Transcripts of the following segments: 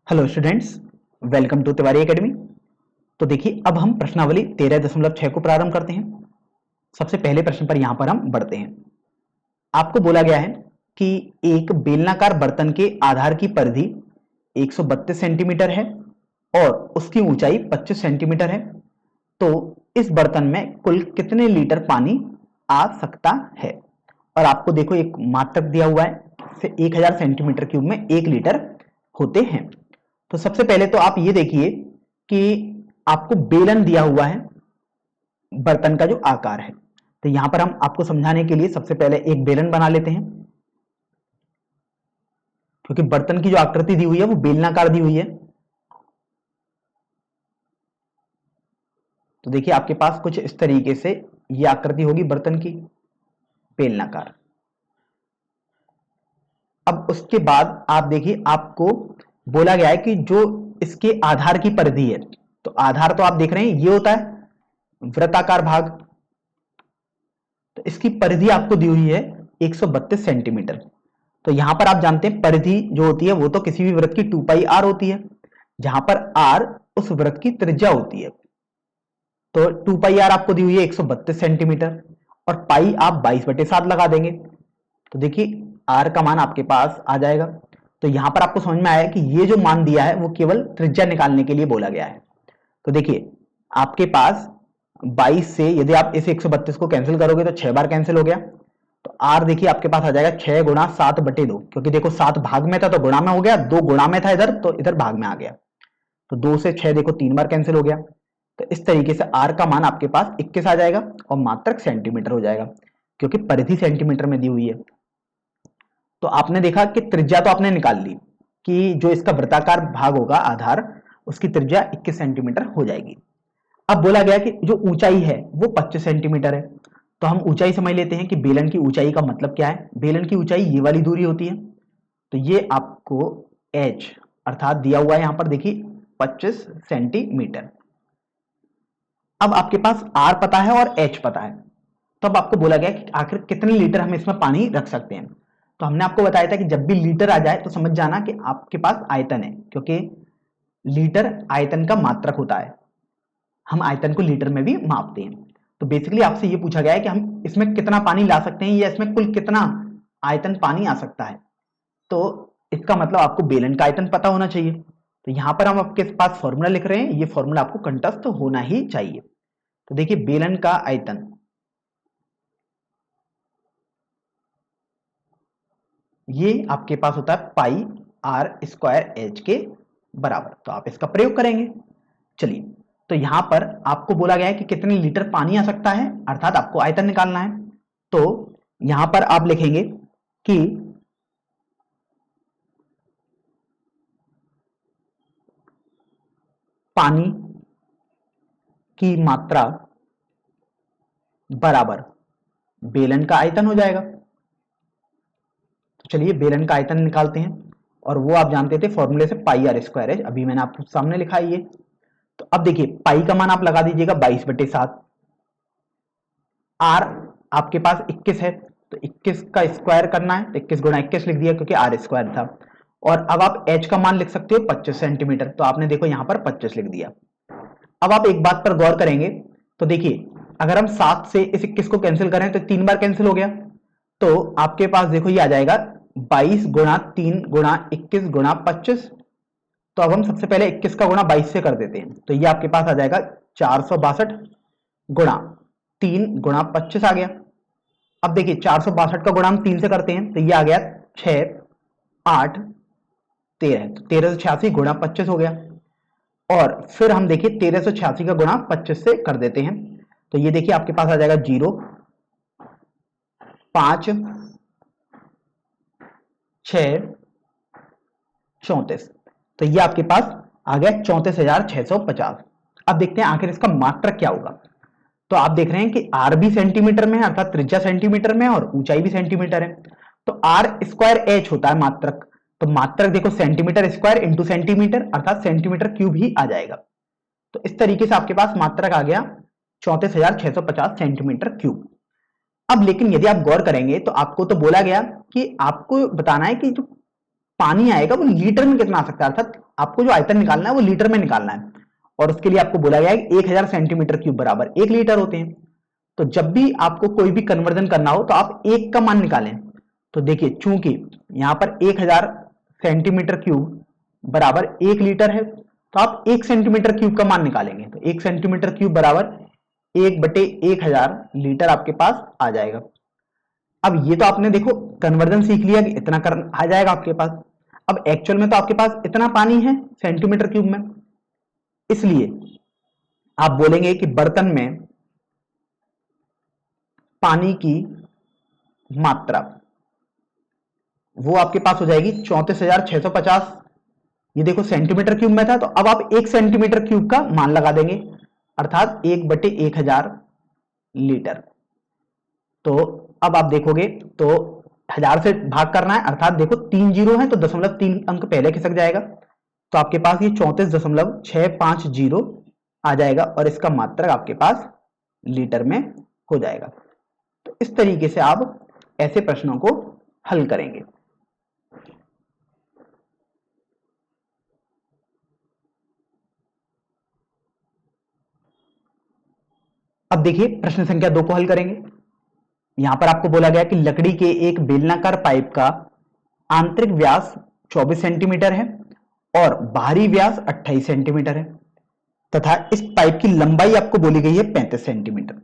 Hello students, welcome to Tiwari academy. तो देखिए, अब हम प्रश्नावली 13.6 को प्रारंभ करते हैं। सबसे पहले प्रश्न पर यहां पर हम बढ़ते हैं। आपको बोला गया है कि एक बेलनाकार बर्तन के आधार की परिधि 132 सेंटीमीटर है और उसकी ऊंचाई 25 सेंटीमीटर है। तो इस बर्तन में कुल कितने लीटर पानी आ सकता है? और आपको देखो एक मात्रक दिया हुआ है, 1000 सेंटीमीटर क्यूब में 1 लीटर होते हैं। तो सबसे पहले तो आप ये देखिए कि आपको बेलन दिया हुआ है, बर्तन का जो आकार है। तो यहां पर हम आपको समझाने के लिए सबसे पहले एक बेलन बना लेते हैं, क्योंकि बर्तन की जो आकृति दी हुई है वो बेलनाकार दी हुई है। तो देखिए आपके पास कुछ इस तरीके से ये आकृति होगी बर्तन की, बेलनाकार। अब उसके बाद आप देखिए, आपको बोला गया है कि जो इसके आधार की परिधि है, तो आधार तो आप देख रहे हैं ये होता है वृत्ताकार भाग। तो इसकी परिधि आपको दी हुई है 132 सेंटीमीटर। तो यहां पर आप जानते हैं परिधि जो होती है वो तो किसी भी वृत्त की 2 पाई आर होती है, जहां पर आर उस वृत्त की त्रिज्या होती है। तो 2 पाई आर आपको दी हुई है 132 सेंटीमीटर और पाई आप 22/7 लगा देंगे। तो देखिए आर का मान आपके पास आ जाएगा। तो यहां पर आपको समझ में आया कि ये जो मान दिया है वो केवल त्रिज्या निकालने के लिए बोला गया है। तो देखिए आपके पास 22 से यदि आप इस 132 को कैंसिल करोगे तो 6 बार कैंसिल हो गया। तो आर देखिए आपके पास आ जाएगा 6 गुणा 7/2, क्योंकि देखो 7 भाग में था तो गुणा में हो गया, 2 गुणा में था इधर तो इधर भाग में आ गया। तो 2 से 6 देखो 3 बार कैंसिल हो गया। तो इस तरीके से आर का मान आपके पास 21 आ जाएगा और मात्रक सेंटीमीटर हो जाएगा, क्योंकि परिधि सेंटीमीटर में दी हुई है। तो आपने देखा कि त्रिज्या तो आपने निकाल ली कि जो इसका वृत्ताकार भाग होगा आधार, उसकी त्रिज्या 21 सेंटीमीटर हो जाएगी। अब बोला गया कि जो ऊंचाई है वो 25 सेंटीमीटर है। तो हम ऊंचाई समझ लेते हैं कि बेलन की ऊंचाई का मतलब क्या है। बेलन की ऊंचाई ये वाली दूरी होती है। तो ये आपको h अर्थात दिया हुआ है यहां पर देखिए 25 सेंटीमीटर। अब आपके पास r पता है और h पता है। तो अब आपको बोला गया कि आखिर कितने लीटर हम इसमें पानी रख सकते हैं। तो हमने आपको बताया था कि जब भी लीटर आ जाए तो समझ जाना कि आपके पास आयतन है, क्योंकि लीटर आयतन का मात्रक होता है। हम आयतन को लीटर में भी मापते हैं। तो बेसिकली आपसे ये पूछा गया है कि हम इसमें कितना पानी ला सकते हैं या इसमें कुल कितना आयतन पानी आ सकता है। तो इसका मतलब आपको बेलन का आयतन पता होना चाहिए। तो यहां पर हम आपके पास फॉर्मूला लिख रहे हैं, ये फॉर्मूला आपको कंठस्थ होना ही चाहिए। तो देखिए बेलन का आयतन ये आपके पास होता है पाई आर स्क्वायर एच के बराबर। तो आप इसका प्रयोग करेंगे। चलिए, तो यहां पर आपको बोला गया है कि कितने लीटर पानी आ सकता है, अर्थात आपको आयतन निकालना है। तो यहां पर आप लिखेंगे कि पानी की मात्रा बराबर बेलन का आयतन हो जाएगा। तो चलिए बेलन का आयतन निकालते हैं, और वो आप जानते थे फॉर्मूले से पाई आर स्क्वायर है, अभी मैंने आपको सामने लिखा है ये। तो अब देखिए पाई का मान आप लगा दीजिएगा 22/7। आर आपके पास 21 है, तो 21 का स्क्वायर करना है, तो 21 गुणा 21 लिख दिया क्योंकि आर स्क्वायर था। और अब आप एच का मान लिख सकते हो 25 सेंटीमीटर, तो आपने देखो यहां पर 25 लिख दिया। अब आप एक बात पर गौर करेंगे, तो देखिए अगर हम 7 से इस 21 को कैंसिल करें तो 3 बार कैंसिल हो गया। तो आपके पास देखो ये आ जाएगा 22 गुणा 3 गुणा 21 गुणा 25। तो अब हम सबसे पहले 21 का गुणा 22 से कर देते हैं, तो ये आपके पास आ जाएगा 462 गुणा 3 गुणा 25 आ गया। अब देखिए 462 का गुणा हम 3 से करते हैं, तो ये आ गया 6 8 13, तो 1386 गुणा 25 हो गया। और फिर हम देखिए 1386 का गुणा 25 से कर देते हैं, तो ये देखिए आपके पास आ जाएगा 0 5 6 34। तो ये आपके पास आ गया 34,650। अब देखते हैं आखिर इसका मात्रक क्या होगा। तो आप देख रहे हैं कि आर भी सेंटीमीटर में है, अर्थात त्रिज्या सेंटीमीटर में है और ऊंचाई भी सेंटीमीटर है। तो आर स्क्वायर एच होता है मात्रक। तो मात्रक देखो सेंटीमीटर स्क्वायर इंटू सेंटीमीटर, अर्थात सेंटीमीटर क्यूब ही आ जाएगा। तो इस तरीके से आपके पास मात्रक आ गया 34,650 सेंटीमीटर क्यूब। अब लेकिन यदि आप गौर करेंगे तो आपको तो बोला गया कि आपको बताना है कि जो पानी आएगा वो लीटर में कितना आ सकता है, अर्थात आपको जो आयतन निकालना है वो लीटर में निकालना है, और उसके लिए आपको बोला गया है कि 1000 सेंटीमीटर क्यूब बराबर 1 लीटर होते हैं। तो जब भी आपको कोई भी कन्वर्जन करना हो तो आप एक का मान निकालें। तो देखिए चूंकि यहां पर 1000 सेंटीमीटर क्यूब बराबर 1 लीटर है, तो आप 1 सेंटीमीटर क्यूब का मान निकालेंगे, तो 1 सेंटीमीटर क्यूब बराबर 1/1000 लीटर आपके पास आ जाएगा। अब ये तो आपने देखो कन्वर्जन सीख लिया कि इतना कर आ जाएगा आपके पास। अब एक्चुअल में तो आपके पास इतना पानी है सेंटीमीटर क्यूब में, इसलिए आप बोलेंगे कि बर्तन में पानी की मात्रा वो आपके पास हो जाएगी 34,650। ये देखो सेंटीमीटर क्यूब में था, तो अब आप 1 सेंटीमीटर क्यूब का मान लगा देंगे, अर्थात 1/1000 लीटर। तो अब आप देखोगे तो 1000 से भाग करना है, अर्थात देखो 3 जीरो है तो 0.3 अंक पहले खिसक जाएगा, तो आपके पास ये 34.650 आ जाएगा, और इसका मात्रक आपके पास लीटर में हो जाएगा। तो इस तरीके से आप ऐसे प्रश्नों को हल करेंगे। अब देखिए प्रश्न संख्या 2 को हल करेंगे। यहां पर आपको बोला गया कि लकड़ी के एक बेलनाकार पाइप का आंतरिक व्यास 24 सेंटीमीटर है और बाहरी व्यास 28 सेंटीमीटर है, तथा इस पाइप की लंबाई आपको बोली गई है 35 सेंटीमीटर।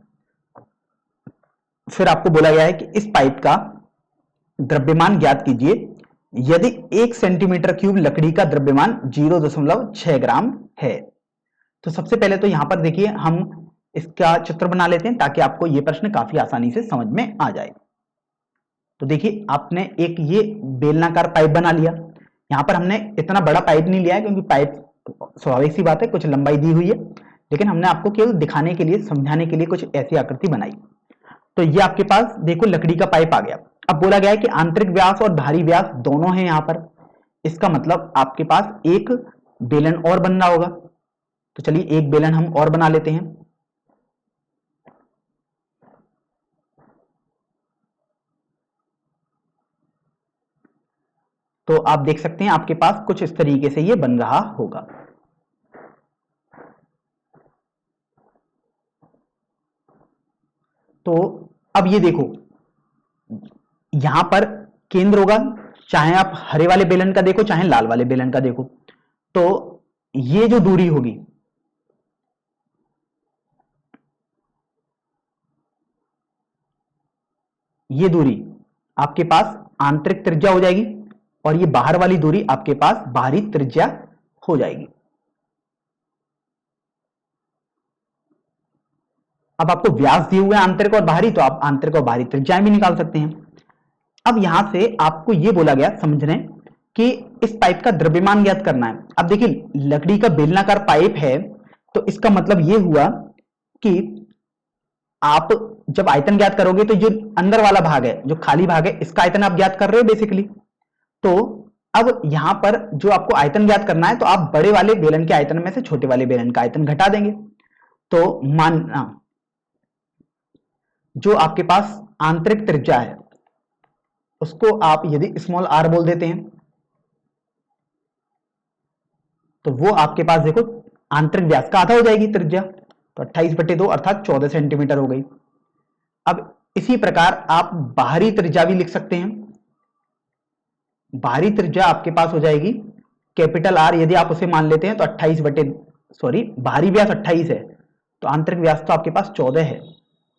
फिर आपको बोला गया है कि इस पाइप का द्रव्यमान ज्ञात कीजिए यदि 1 सेंटीमीटर क्यूब लकड़ी का द्रव्यमान 0.6 ग्राम है। तो सबसे पहले तो यहां पर देखिए हम इसका चित्र बना लेते हैं ताकि आपको यह प्रश्न काफी आसानी से समझ में आ जाए। तो देखिए आपने एक ये बेलनाकार पाइप बना लिया, यहां पर हमने इतना बड़ा पाइप नहीं लिया है क्योंकि पाइप स्वाभाविक सी बात है कुछ लंबाई दी हुई है, लेकिन हमने आपको केवल दिखाने के लिए समझाने के लिए कुछ ऐसी आकृति बनाई। तो ये आपके पास देखो लकड़ी का पाइप आ गया। अब बोला गया है कि आंतरिक व्यास और बाहरी व्यास दोनों हैं यहां पर, इसका मतलब आपके पास एक बेलन और बनना होगा। तो चलिए एक बेलन हम और बना लेते हैं। तो आप देख सकते हैं आपके पास कुछ इस तरीके से ये बन रहा होगा। तो अब ये देखो यहां पर केंद्र होगा, चाहे आप हरे वाले बेलन का देखो चाहे लाल वाले बेलन का देखो, तो ये जो दूरी होगी ये दूरी आपके पास आंतरिक त्रिज्या हो जाएगी, और ये बाहर वाली दूरी आपके पास बाहरी त्रिज्या हो जाएगी। अब आपको व्यास दिए हुए आंतरिक और बाहरी, तो आप आंतरिक और बाहरी त्रिज्याएं भी निकाल सकते हैं। अब यहां से आपको यह बोला गया समझने कि इस पाइप का द्रव्यमान ज्ञात करना है। अब देखिए लकड़ी का बेलनाकार पाइप है, तो इसका मतलब यह हुआ कि आप जब आयतन ज्ञात करोगे तो जो अंदर वाला भाग है जो खाली भाग है इसका आयतन आप ज्ञात कर रहे हो बेसिकली। तो अब यहां पर जो आपको आयतन ज्ञात करना है, तो आप बड़े वाले बेलन के आयतन में से छोटे वाले बेलन का आयतन घटा देंगे। तो मानना जो आपके पास आंतरिक त्रिज्या है उसको आप यदि स्मॉल आर बोल देते हैं, तो वो आपके पास देखो आंतरिक व्यास का आधा हो जाएगी त्रिज्या, तो 28/2 अर्थात 14 सेंटीमीटर हो गई। अब इसी प्रकार आप बाहरी त्रिज्या भी लिख सकते हैं। बाहरी त्रिज्या आपके पास हो जाएगी कैपिटल आर, यदि आप उसे मान लेते हैं तो 28 बाहरी व्यास 28 है, तो आंतरिक व्यास तो आपके पास 14 है,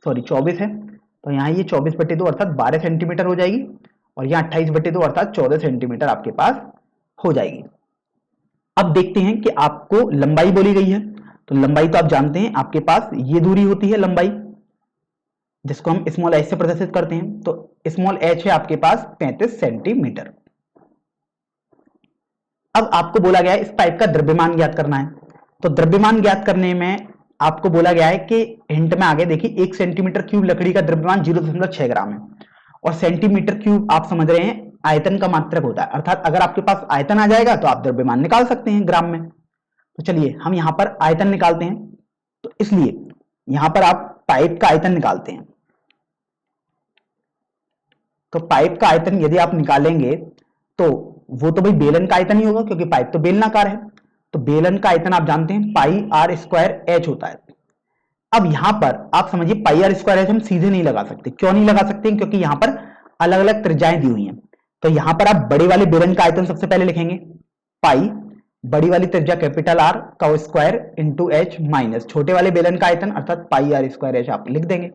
24 है, तो यहाँ ये 24/2 अर्थात 12 सेंटीमीटर हो जाएगी, और यहाँ 28/2 अर्थात 14 सेंटीमीटर आपके पास हो जाएगी। अब देखते हैं कि आपको लंबाई बोली गई है, तो लंबाई तो आप जानते हैं आपके पास ये दूरी होती है लंबाई, जिसको हम स्मॉल एच से प्रदर्शित करते हैं। तो स्मॉल एच है आपके पास 35 सेंटीमीटर। अब आपको बोला गया है इस पाइप का द्रव्यमान ज्ञात करना है। तो द्रव्यमान ज्ञात करने में आपको बोला गया है कि हिंट में आगे देखिए 1 सेंटीमीटर क्यूब लकड़ी का द्रव्यमान 0.6 ग्राम है, और सेंटीमीटर क्यूब आप समझ रहे हैं आयतन का मात्रक होता है, अर्थात अगर आपके पास आयतन आ जाएगा तो आप द्रव्यमान निकाल सकते हैं ग्राम में। तो चलिए हम यहां पर आयतन निकालते हैं, तो इसलिए यहां पर आप पाइप का आयतन निकालते हैं। तो पाइप का आयतन यदि आप निकालेंगे तो वो तो भाई बेलन का आयतन ही होगा, क्योंकि पाइप तो बेलनाकार है। तो बेलन का आयतन आप जानते हैं पाई आर स्क्वायर एच होता है। अब यहां पर आप समझिए पाई आर स्क्वायर एच हम सीधे नहीं लगा सकते। क्यों नहीं लगा सकते? क्योंकि यहां पर अलग अलग त्रिज्याएं दी हुई हैं। तो यहां पर आप बड़े वाले बेलन का आयतन सबसे पहले लिखेंगे, पाई बड़ी वाली त्रिज्या कैपिटल आर का स्क्वायर इंटू एच माइनस छोटे वाले बेलन का आयतन अर्थात पाई आर स्क्वायर एच आप लिख देंगे।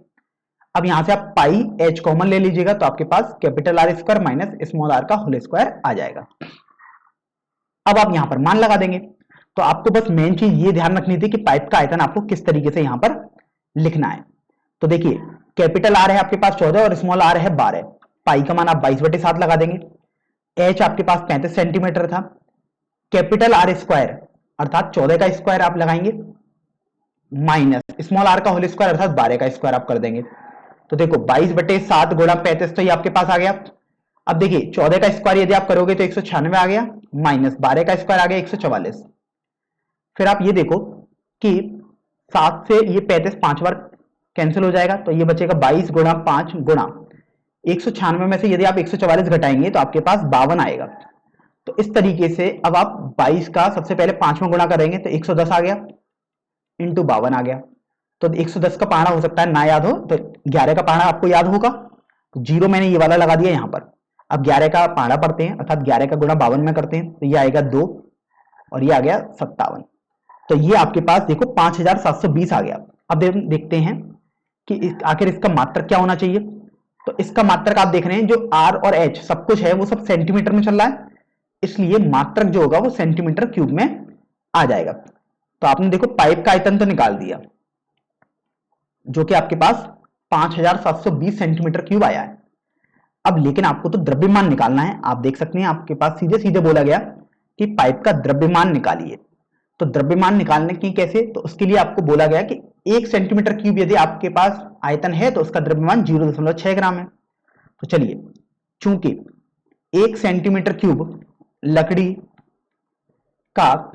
अब यहां से आप पाई एच कॉमन ले लीजिएगा, तो आपके पास capital R square minus small R का होल स्क्वायर आ जाएगा। अब आप यहां पर मान लगा देंगे। तो आपको बस मेन चीज ये ध्यान रखनी थी कि पाइप का आयतन आपको किस तरीके से यहां पर लिखना है। तो देखिए कैपिटल आर है आपके पास 14 और स्मॉल आर है 12। पाई का मान आप 22/7 लगा देंगे। एच आपके पास 35 सेंटीमीटर था। कैपिटल आर स्क्वायर अर्थात 14 का स्क्वायर आप लगाएंगे माइनस स्मॉल आर का होल स्क्वायर अर्थात 12 का स्क्वायर आप कर देंगे। तो देखो 22/7 गुणा 35 तो ये आपके पास आ गया। अब देखिए 14 का स्क्वायर यदि आप करोगे तो 196 आ गया, माइनस 12 का स्क्वायर आ गया 144। फिर आप ये देखो कि 7 से ये 35 5 बार कैंसिल हो जाएगा, तो ये बचेगा 22 गुणा 5 गुणा 196 में से यदि आप 144 घटाएंगे तो आपके पास 52 आएगा। तो इस तरीके से अब आप 22 का सबसे पहले 5 में गुणा करेंगे तो 110 आ गया इंटू 52 आ गया। तो 110 का पहाड़ा हो सकता है ना याद हो, तो 11 का पहाड़ा आपको याद होगा। तो जीरो मैंने ये वाला लगा दिया यहां पर। अब 11 का पहाड़ा पढ़ते हैं अर्थात 11 का गुणा 52 में करते हैं, तो ये आएगा 2 और ये आ गया 57। तो ये आपके पास देखो 5720 आ गया। अब देखते हैं कि आखिर इसका मात्रक क्या होना चाहिए। तो इसका मात्रक आप देख रहे हैं जो आर और एच सब कुछ है वो सब सेंटीमीटर में चल रहा है, इसलिए मात्रक जो होगा वो सेंटीमीटर क्यूब में आ जाएगा। तो आपने देखो पाइप का आयतन तो निकाल दिया जो कि आपके पास 5720 सेंटीमीटर क्यूब आया है। अब लेकिन आपको तो द्रव्यमान निकालना है। आप देख सकते हैं आपके पास सीधे सीधे बोला गया कि पाइप का द्रव्यमान निकालिए। तो द्रव्यमान निकालने की कैसे? तो उसके लिए आपको बोला गया कि 1 सेंटीमीटर क्यूब यदि आपके पास आयतन है तो उसका द्रव्यमान 0.6 ग्राम है। तो चलिए, चूंकि 1 सेंटीमीटर क्यूब लकड़ी का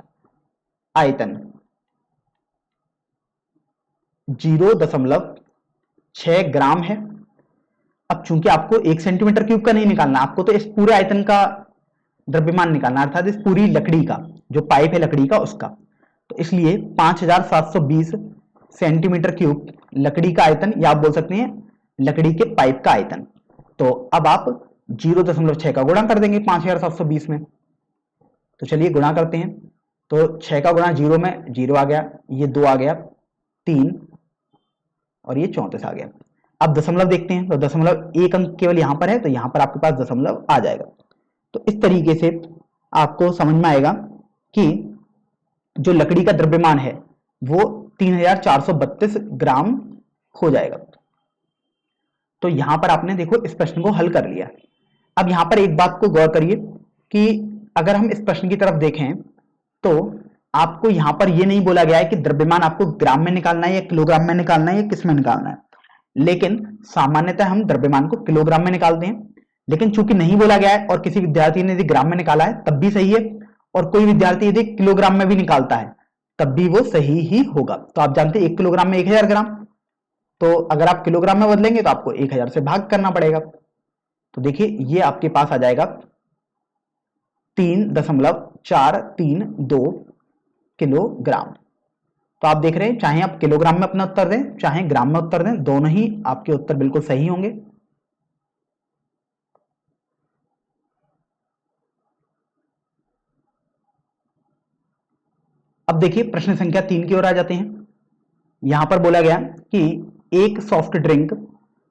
आयतन 0.6 ग्राम है। अब चूंकि आपको 1 सेंटीमीटर क्यूब का नहीं निकालना, आपको तो इस पूरे आयतन का द्रव्यमान निकालना अर्थात इस पूरी लकड़ी का जो पाइप है लकड़ी का उसका। तो इसलिए 5720 सेंटीमीटर क्यूब लकड़ी का आयतन, या आप बोल सकते हैं लकड़ी के पाइप का आयतन। तो अब आप 0.6 का गुणा कर देंगे 5720 में। तो चलिए गुणा करते हैं। तो 6 का गुणा 0 में 0 आ गया, ये 2 आ गया 3 और ये 34 आ गया। अब दशमलव देखते हैं, तो दशमलव एक अंक केवल यहां पर है, तो यहां पर आपके पास दशमलव आ जाएगा। तो इस तरीके से आपको समझ में आएगा कि जो लकड़ी का द्रव्यमान है वो 3432 ग्राम हो जाएगा। तो यहां पर आपने देखो इस प्रश्न को हल कर लिया। अब यहां पर एक बात को गौर करिए कि अगर हम इस प्रश्न की तरफ देखें तो आपको यहां पर यह नहीं बोला गया है कि द्रव्यमान आपको ग्राम में निकालना है या किलोग्राम में निकालना है या किस में निकालना है, लेकिन सामान्यतः हम द्रव्यमान को किलोग्राम में निकालते हैं। लेकिन चूंकि नहीं बोला गया है और किसी विद्यार्थी ने यदि ग्राम में निकाला है तब भी सही है, और कोई विद्यार्थी यदि किलोग्राम में भी निकालता है तब भी वो सही ही होगा। तो आप जानते हैं 1 किलोग्राम में 1000 ग्राम, तो अगर आप किलोग्राम में बदलेंगे तो आपको 1000 से भाग करना पड़ेगा। तो देखिए ये आपके पास आ जाएगा 3.432 किलोग्राम। तो आप देख रहे हैं चाहे आप किलोग्राम में अपना उत्तर दें चाहे ग्राम में उत्तर दें, दोनों ही आपके उत्तर बिल्कुल सही होंगे। अब देखिए प्रश्न संख्या 3 की ओर आ जाते हैं। यहां पर बोला गया कि एक सॉफ्ट ड्रिंक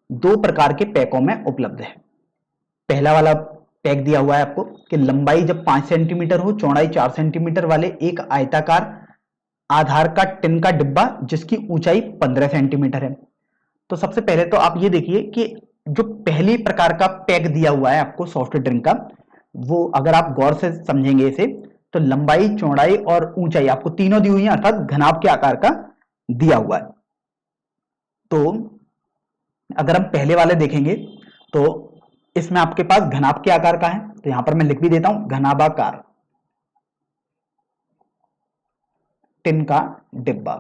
2 प्रकार के पैकों में उपलब्ध है। पहला वाला पैक दिया हुआ है आपको कि लंबाई जब 5 सेंटीमीटर हो, चौड़ाई 4 सेंटीमीटर वाले एक आयताकार आधार का टिन का डिब्बा जिसकी ऊंचाई 15 सेंटीमीटर है। तो सबसे पहले तो आप ये देखिए कि जो पहली प्रकार का पैक दिया हुआ है आपको सॉफ्ट ड्रिंक का, वो अगर आप गौर से समझेंगे इसे तो लंबाई चौड़ाई और ऊंचाई आपको तीनों दी हुई है अर्थात घनाभ के आकार का दिया हुआ है। तो अगर हम पहले वाले देखेंगे तो इसमें आपके पास घनाभ के आकार का है, तो यहां पर मैं लिख भी देता हूं घनाभाकार टिन का डिब्बा।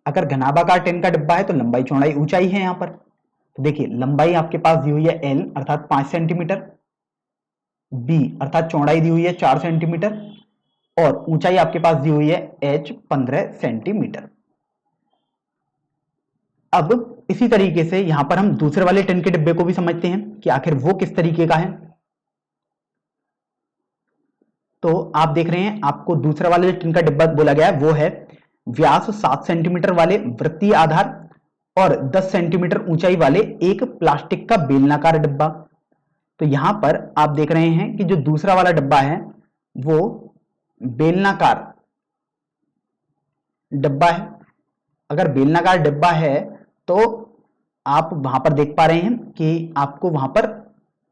अगर घनाभाकार टिन का डिब्बा है तो लंबाई चौड़ाई ऊंचाई है यहां पर। तो देखिए लंबाई आपके पास दी हुई है L अर्थात 5 सेंटीमीटर, बी अर्थात चौड़ाई दी हुई है 4 सेंटीमीटर और ऊंचाई आपके पास दी हुई है एच 15 सेंटीमीटर। अब इसी तरीके से यहां पर हम दूसरे वाले टिन के डिब्बे को भी समझते हैं कि आखिर वो किस तरीके का है। तो आप देख रहे हैं, आपको दूसरा वाला जो टिन का डिब्बा बोला गया है वो है व्यास 7 सेंटीमीटर वाले वृत्तीय आधार और 10 सेंटीमीटर ऊंचाई वाले एक प्लास्टिक का बेलनाकार डिब्बा। तो यहां पर आप देख रहे हैं कि जो दूसरा वाला डिब्बा है वो बेलनाकार डिब्बा है। अगर बेलनाकार डिब्बा है तो आप वहां पर देख पा रहे हैं कि आपको वहां पर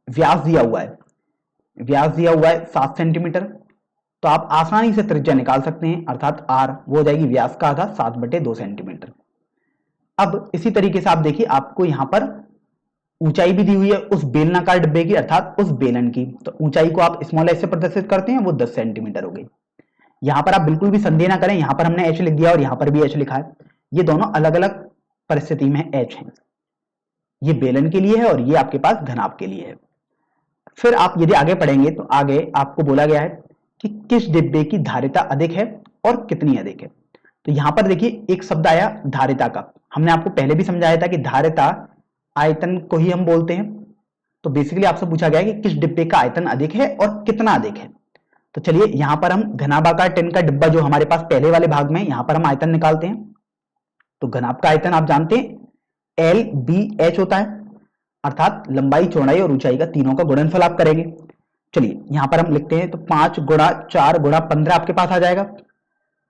व्यास दिया हुआ है, व्यास दिया हुआ है 7 सेंटीमीटर। तो आप आसानी से त्रिज्या निकाल सकते हैं, अर्थात आर वो हो जाएगी व्यास का आधा 7/2 सेंटीमीटर। अब इसी तरीके से आप देखिए, आपको यहां पर ऊंचाई भी दी हुई है उस बेलनाकार डिब्बे की, अर्थात उस बेलन की। तो ऊंचाई को आप स्मॉल एच से प्रदर्शित करते हैं, वो 10 सेंटीमीटर हो गई। यहां पर आप बिल्कुल भी संदेह ना करें, यहां पर हमने एच लिख दिया और यहां पर भी एच लिखा है, ये दोनों अलग अलग परिस्थिति में एच है। ये बेलन के लिए है और ये आपके पास घनाभ के लिए है। फिर आप यदि आगे पढ़ेंगे तो आगे आपको बोला गया है कि किस डिब्बे की धारिता अधिक है और कितनी अधिक है। तो यहां पर देखिए एक शब्द आया धारिता का। हमने आपको पहले भी समझाया था कि धारिता आयतन को ही हम बोलते हैं। तो बेसिकली आपसे पूछा गया कि किस डिब्बे का आयतन अधिक है और कितना अधिक है। तो चलिए यहां पर हम घनाभाकार टिन का डिब्बा जो हमारे पास पहले वाले भाग में, यहां पर हम आयतन निकालते हैं। तो घनाभ का आयतन आप जानते हैं एल बी एच होता है, अर्थात लंबाई चौड़ाई और ऊंचाई का तीनों का गुणनफल आप करेंगे। चलिए यहां पर हम लिखते हैं, तो 5 गुणा 4 गुणा 15 आपके पास आ जाएगा।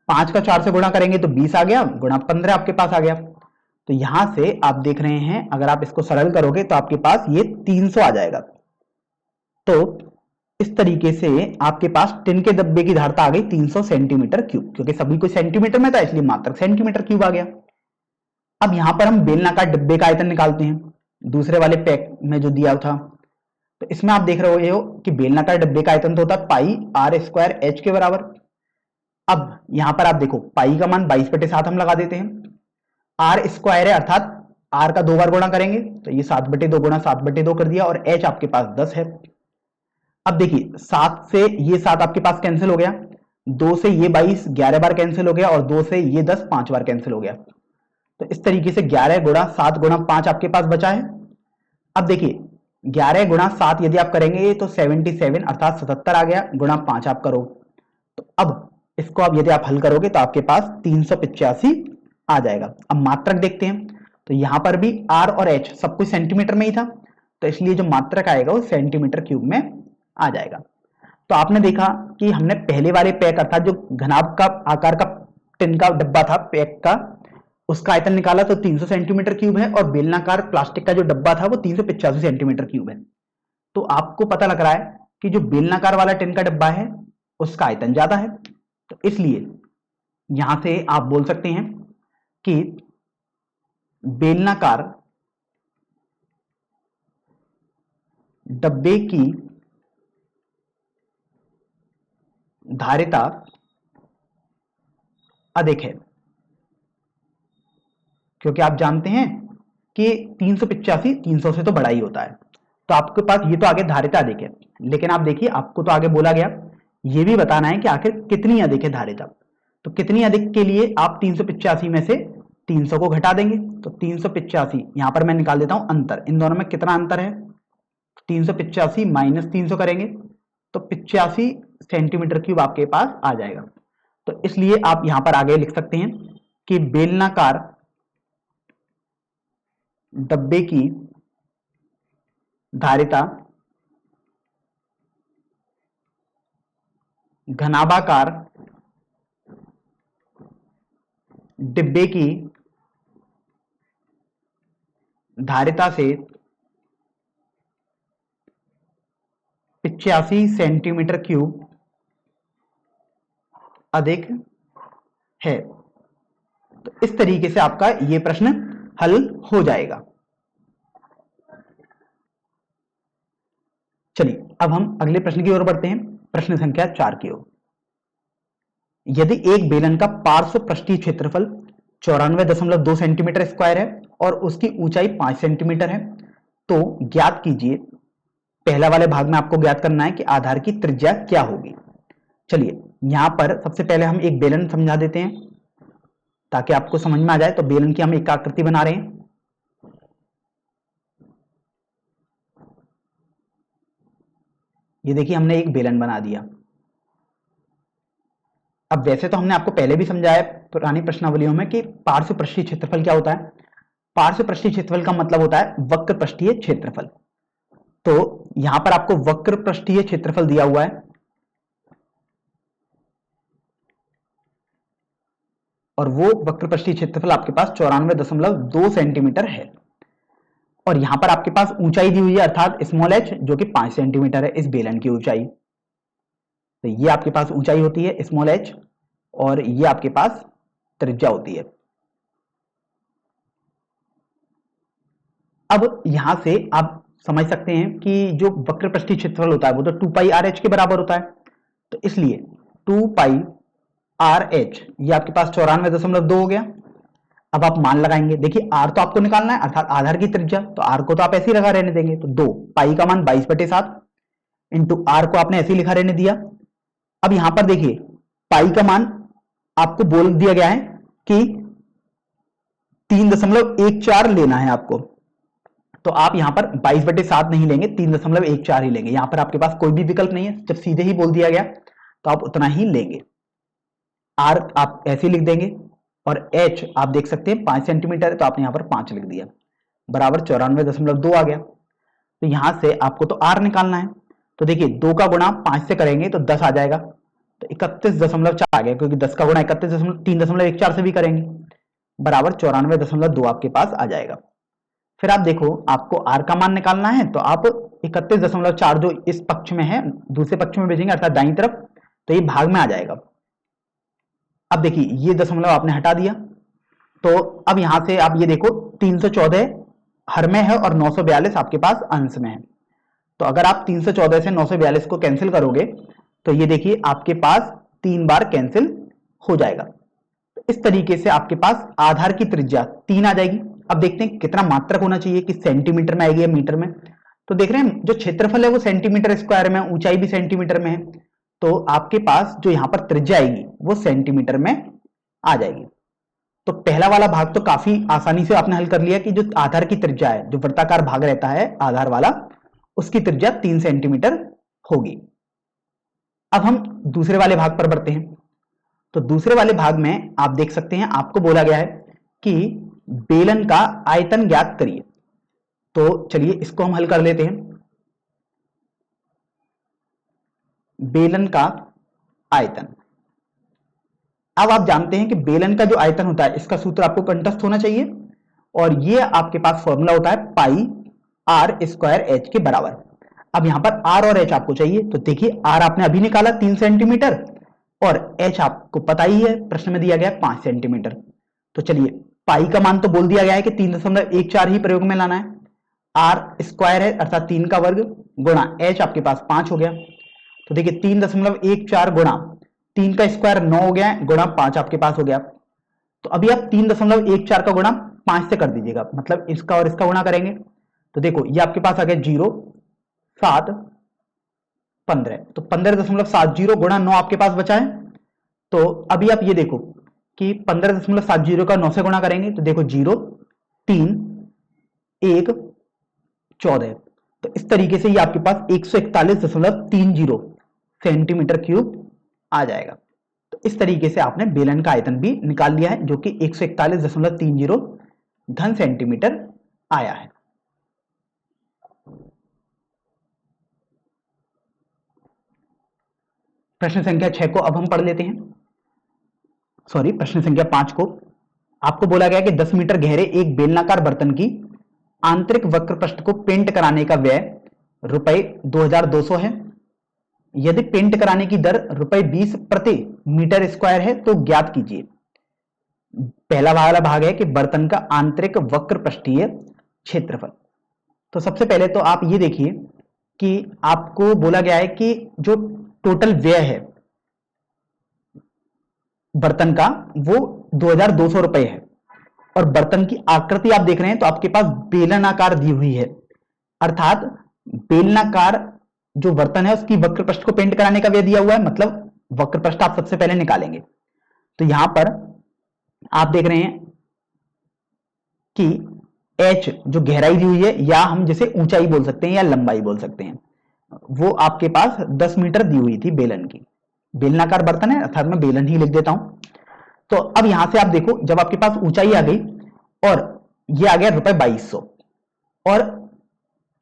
5 का 4 से गुणा करेंगे तो 20 आ गया, गुणा 15 आपके पास आ गया। तो यहां से आप देख रहे हैं, अगर आप इसको सरल करोगे तो आपके पास ये 300 आ जाएगा। तो इस तरीके से आपके पास टिन के डब्बे की धारिता आ गई 300 सेंटीमीटर क्यूब, क्योंकि सभी को सेंटीमीटर में था इसलिए मात्रक सेंटीमीटर क्यूब आ गया। अब यहां पर हम बेलनाकार डिब्बे का आयतन निकालते हैं, दूसरे वाले पैक में जो दिया था। तो इसमें आप देख रहे हो कि बेलनाकार डिब्बे का आयतन तो होता है पाई आर स्क्वायर एच के बराबर। अब यहां पर आप देखो पाई का मान 22/7 हम लगा देते हैं, आर स्क्वायर है अर्थात आर का 2 बार गुणा करेंगे तो ये 7/2 गुणा 7/2 कर दिया, और एच आपके पास 10 है। अब देखिए 7 से ये 7 आपके पास कैंसिल हो गया, 2 से ये 22 11 बार कैंसिल हो गया, और 2 से ये 10 5 बार कैंसिल हो गया। तो इस तरीके से 11 गुणा 7 गुणा 5 आपके पास बचा है। अब देखिए 11 गुणा 7 यदि आप करेंगे तो 77 अर्थात 77 आ गया, गुणा 5 आप करो। तो अब इसको आप यदि आप हल करोगे तो आपके पास 385 आ जाएगा। अब मात्रक देखते हैं, तो यहां पर भी आर और एच सब कुछ सेंटीमीटर में ही था, तो इसलिए जो मात्रक आएगा वो सेंटीमीटर क्यूब में आ जाएगा। तो आपने देखा कि हमने पहले वाले पैक अर्थात जो घनाभ का आकार का टिन का डब्बा था पैक का, उसका आयतन निकाला तो 300 सेंटीमीटर क्यूब है, और बेलनाकार प्लास्टिक का जो डब्बा था वो 385 सेंटीमीटर क्यूब है। तो आपको पता लग रहा है कि जो बेलनाकार वाला टिन का डब्बा है उसका आयतन ज्यादा है। तो इसलिए यहां से आप बोल सकते हैं कि बेलनाकार डब्बे की धारिता अधिक है, क्योंकि आप जानते हैं कि 385 300 से तो बड़ा ही होता है। तो आपके पास ये तो आगे धारिता अधिक है, लेकिन आप देखिए आपको तो आगे बोला गया ये भी बताना है कि आखिर कितनी अधिक है धारिता। तो कितनी अधिक के लिए आप 385 में से 300 को घटा देंगे, तो 385 यहां पर मैं निकाल देता हूं अंतर, इन दोनों में कितना अंतर है, 385 माइनस 300 करेंगे तो 85 सेंटीमीटर क्यूब आपके पास आ जाएगा। तो इसलिए आप यहां पर आगे लिख सकते हैं कि बेलनाकार डब्बे की धारिता घनाभाकार डिब्बे की धारिता से 85 सेंटीमीटर क्यूब अधिक है। तो इस तरीके से आपका यह प्रश्न हल हो जाएगा। चलिए अब हम अगले प्रश्न की ओर बढ़ते हैं, प्रश्न संख्या 4 की ओर। यदि एक बेलन का पार्श्व पृष्ठीय क्षेत्रफल 94.2 सेंटीमीटर स्क्वायर है और उसकी ऊंचाई 5 सेंटीमीटर है, तो ज्ञात कीजिए पहला वाले भाग में आपको ज्ञात करना है कि आधार की त्रिज्या क्या होगी। चलिए यहां पर सबसे पहले हम एक बेलन समझा देते हैं ताकि आपको समझ में आ जाए। तो बेलन की हम एक आकृति बना रहे हैं। ये देखिए हमने एक बेलन बना दिया। अब वैसे तो हमने आपको पहले भी समझाया पुरानी प्रश्नावलियों में कि पार्श्व पृष्ठीय क्षेत्रफल क्या होता है। पार्श्व पृष्ठीय क्षेत्रफल का मतलब होता है वक्र पृष्ठीय क्षेत्रफल। तो यहां पर आपको वक्र पृष्ठीय क्षेत्रफल दिया हुआ है और वो वक्र पृष्ठीय क्षेत्रफल आपके पास 94.2 सेंटीमीटर है। और यहां पर आपके पास ऊंचाई दी हुई है अर्थात स्मॉल h जो कि 5 सेंटीमीटर है इस बेलन की ऊंचाई। तो ये आपके पास ऊंचाई होती है स्मॉल h और ये आपके पास त्रिज्या होती है। अब यहां से आप समझ सकते हैं कि जो वक्र पृष्ठीय क्षेत्रफल होता है वो तो 2 पाई आर एच के बराबर होता है। तो इसलिए 2 पाई आर एच ये आपके पास 94.2 हो गया। अब आप मान लगाएंगे। देखिए आर तो आपको निकालना है अर्थात आधार की त्रिज्या, तो आर को तो आप ऐसे ही लगा रहने देंगे। तो 2 पाई का मान 22/7 इंटू आर को आपने ऐसे ही लिखा रहने दिया। अब यहां पर देखिए पाई का मान आपको बोल दिया गया है कि 3.14 लेना है आपको। तो आप यहां पर 22/7 नहीं लेंगे, 3.14 ही लेंगे। यहां पर आपके पास कोई भी विकल्प नहीं है, जब सीधे ही बोल दिया गया तो आप उतना ही लेंगे। आर आप ऐसे लिख देंगे और h आप देख सकते हैं 5 सेंटीमीटर है तो आपने यहां पर 5 लिख दिया बराबर 94.2 आ गया। तो यहां से आपको तो r निकालना है। तो देखिए 2 का गुणा 5 से करेंगे तो 10 आ जाएगा। तो 31.4 आ गया क्योंकि 10 का गुणा 3.14 से भी करेंगे बराबर 94.2 आपके पास आ जाएगा। फिर आप देखो आपको r का मान निकालना है तो आप 31.4 जो इस पक्ष में है दूसरे पक्ष में भेजेंगे अर्थात दाईं तरफ, तो ये भाग में आ जाएगा। अब देखिए ये दशमलव आपने हटा दिया। तो अब यहां से आप ये देखो 314 हर में है और 942 आपके पास अंश में है। तो अगर आप 314 से 942 को कैंसिल करोगे तो ये देखिए आपके पास 3 बार कैंसिल हो जाएगा। तो इस तरीके से आपके पास आधार की त्रिज्या 3 आ जाएगी। अब देखते हैं कितना मात्रक होना चाहिए कि सेंटीमीटर में आएगी या मीटर में। तो देख रहे हैं जो क्षेत्रफल है वो सेंटीमीटर स्क्वायर में, ऊंचाई भी सेंटीमीटर में है। तो आपके पास जो यहां पर त्रिज्या आएगी वो सेंटीमीटर में आ जाएगी। तो पहला वाला भाग तो काफी आसानी से आपने हल कर लिया कि जो आधार की त्रिज्या है, जो वृत्ताकार भाग रहता है आधार वाला, उसकी त्रिज्या 3 सेंटीमीटर होगी। अब हम दूसरे वाले भाग पर बढ़ते हैं। तो दूसरे वाले भाग में आप देख सकते हैं आपको बोला गया है कि बेलन का आयतन ज्ञात करिए। तो चलिए इसको हम हल कर लेते हैं। बेलन का आयतन, अब आप जानते हैं कि बेलन का जो आयतन होता है इसका सूत्र आपको कंठस्थ होना चाहिए और ये आपके पास फॉर्मूला होता है पाई आर स्क्वायर एच के बराबर। अब यहां पर आर और एच आपको चाहिए। तो देखिए आर आपने अभी निकाला 3 सेंटीमीटर और एच आपको पता ही है प्रश्न में दिया गया 5 सेंटीमीटर। तो चलिए पाई का मान तो बोल दिया गया है कि 3.14 ही प्रयोग में लाना है। आर स्क्वायर है अर्थात 3 का वर्ग गुणा एच आपके पास 5 हो गया। तो देखिए 3.14 गुणा 3 का स्क्वायर 9 हो गया गुणा 5 आपके पास हो गया। तो अभी आप 3.14 का गुणा 5 से कर दीजिएगा, मतलब इसका और इसका गुणा करेंगे तो देखो ये आपके पास आ गया 0 7 15। तो 15.70 गुणा 9 आपके पास बचा है। तो अभी आप ये देखो कि 15.70 का 9 से गुणा करेंगे तो देखो 0 3 1 14। तो इस तरीके से ये आपके पास 141.30 सेंटीमीटर क्यूब आ जाएगा। तो इस तरीके से आपने बेलन का आयतन भी निकाल लिया है जो कि 141.30 घन सेंटीमीटर आया है। प्रश्न संख्या 6 को अब हम पढ़ लेते हैं। सॉरी, प्रश्न संख्या 5 को आपको बोला गया कि 10 मीटर गहरे एक बेलनाकार बर्तन की आंतरिक वक्र पृष्ठ को पेंट कराने का व्यय ₹2200 है। यदि पेंट कराने की दर ₹20 प्रति मीटर स्क्वायर है तो ज्ञात कीजिए। पहला वाला भाग है कि बर्तन का आंतरिक वक्र पृष्ठीय क्षेत्रफल। तो सबसे पहले तो आप ये देखिए कि आपको बोला गया है कि जो टोटल व्यय है बर्तन का वो 2200 रुपए है और बर्तन की आकृति आप देख रहे हैं तो आपके पास बेलन आकार दी हुई है, अर्थात बेलनाकार जो बर्तन है उसकी वक्र पृष्ठ को पेंट कराने का व्यय दिया हुआ है, मतलब वक्र पृष्ठ आप सबसे पहले निकालेंगे। तो यहां पर आप देख रहे हैं कि h जो गहराई दी हुई है, या हम जिसे ऊंचाई बोल सकते हैं या लंबाई बोल सकते हैं, वो आपके पास 10 मीटर दी हुई थी बेलन की। बेलनाकार बर्तन है अर्थात मैं बेलन ही लिख देता हूं। तो अब यहां से आप देखो, जब आपके पास ऊंचाई आ गई और ये आ गया ₹2200, और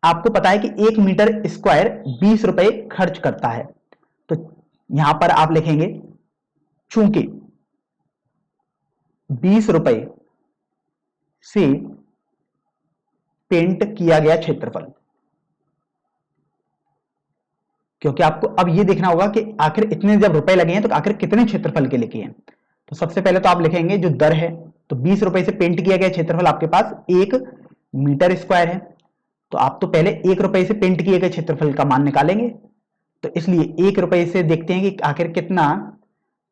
आपको पता है कि 1 मीटर स्क्वायर 20 रुपए खर्च करता है, तो यहां पर आप लिखेंगे चूंकि 20 रुपए से पेंट किया गया क्षेत्रफल, क्योंकि आपको अब ये देखना होगा कि आखिर इतने जब रुपए लगे हैं तो आखिर कितने क्षेत्रफल के लिखे हैं। तो सबसे पहले तो आप लिखेंगे जो दर है, तो 20 रुपए से पेंट किया गया क्षेत्रफल आपके पास 1 मीटर स्क्वायर है, तो आप तो पहले 1 रुपए से पेंट किए गए क्षेत्रफल का मान निकालेंगे। तो इसलिए 1 रुपए से देखते हैं कि आखिर कितना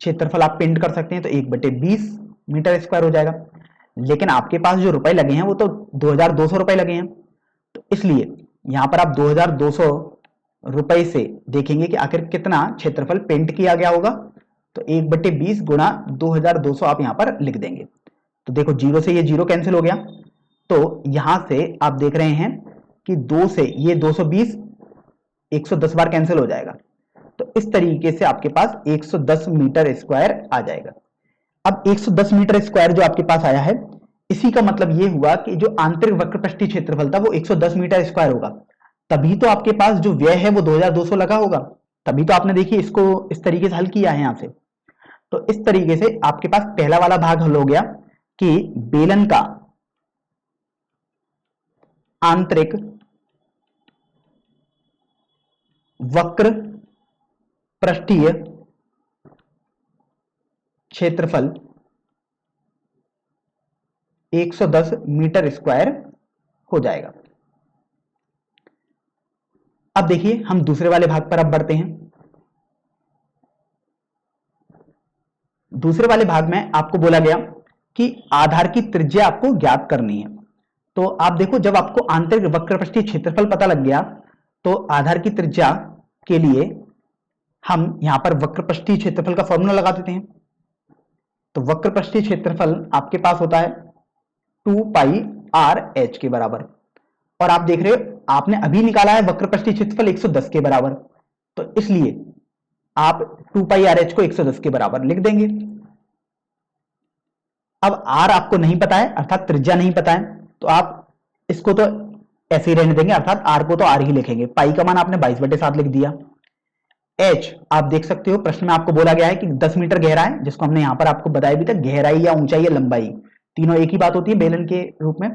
क्षेत्रफल आप पेंट कर सकते हैं, तो 1/20 मीटर स्क्वायर हो जाएगा। लेकिन आपके पास जो रुपए लगे हैं वो तो 2200 रुपए लगे हैं, तो इसलिए यहां पर आप 2200 रुपए से देखेंगे कि आखिर कितना क्षेत्रफल पेंट किया गया होगा, तो 1/20 गुणा 2200 आप यहां पर लिख देंगे। तो देखो जीरो से ये जीरो कैंसिल हो गया, तो यहां से आप देख रहे हैं कि 2 से ये 220 110 बार कैंसिल हो जाएगा, तो इस तरीके से आपके पास 110 मीटर स्क्वायर आ जाएगा। अब 110 मीटर स्क्वायर जो आपके पास आया है, इसी का मतलब ये हुआ कि जो आंतरिक वक्रपृष्ठीय क्षेत्रफल था वो 110 मीटर स्क्वायर होगा, तभी तो आपके पास जो व्यय है वो 2200 लगा होगा, तभी तो आपने देखिए इसको इस तरीके से हल किया है यहां से। तो इस तरीके से आपके पास पहला वाला भाग हल हो गया कि बेलन का आंतरिक वक्र पृष्ठीय क्षेत्रफल 110 मीटर स्क्वायर हो जाएगा। अब देखिए हम दूसरे वाले भाग पर अब बढ़ते हैं। दूसरे वाले भाग में आपको बोला गया कि आधार की त्रिज्या आपको ज्ञात करनी है। तो आप देखो, जब आपको आंतरिक वक्रपृष्ठीय क्षेत्रफल पता लग गया तो आधार की त्रिज्या के लिए हम यहां पर वक्रपृष्ठीय क्षेत्रफल का फॉर्मूला लगा देते हैं। तो वक्रपृष्ठीय क्षेत्रफल आपके पास होता है 2πr(h) के बराबर, और आप देख रहे हो आपने अभी निकाला है वक्रपृष्ठीय क्षेत्रफल 110 के बराबर, तो इसलिए आप 2πr(h) को 110 के बराबर लिख देंगे। अब r आपको नहीं पता है अर्थात त्रिज्या नहीं पता है, तो आप इसको तो ऐसे ही रहने देंगे, अर्थात r को तो r ही लिखेंगे। पाई का मान आपने 22/7 लिख दिया। h आप देख सकते हो प्रश्न में आपको बोला गया है कि 10 मीटर गहरा है, जिसको हमने यहां पर आपको बताया भी था, गहराई या ऊंचाई या लंबाई तीनों एक ही बात होती है बेलन के रूप में।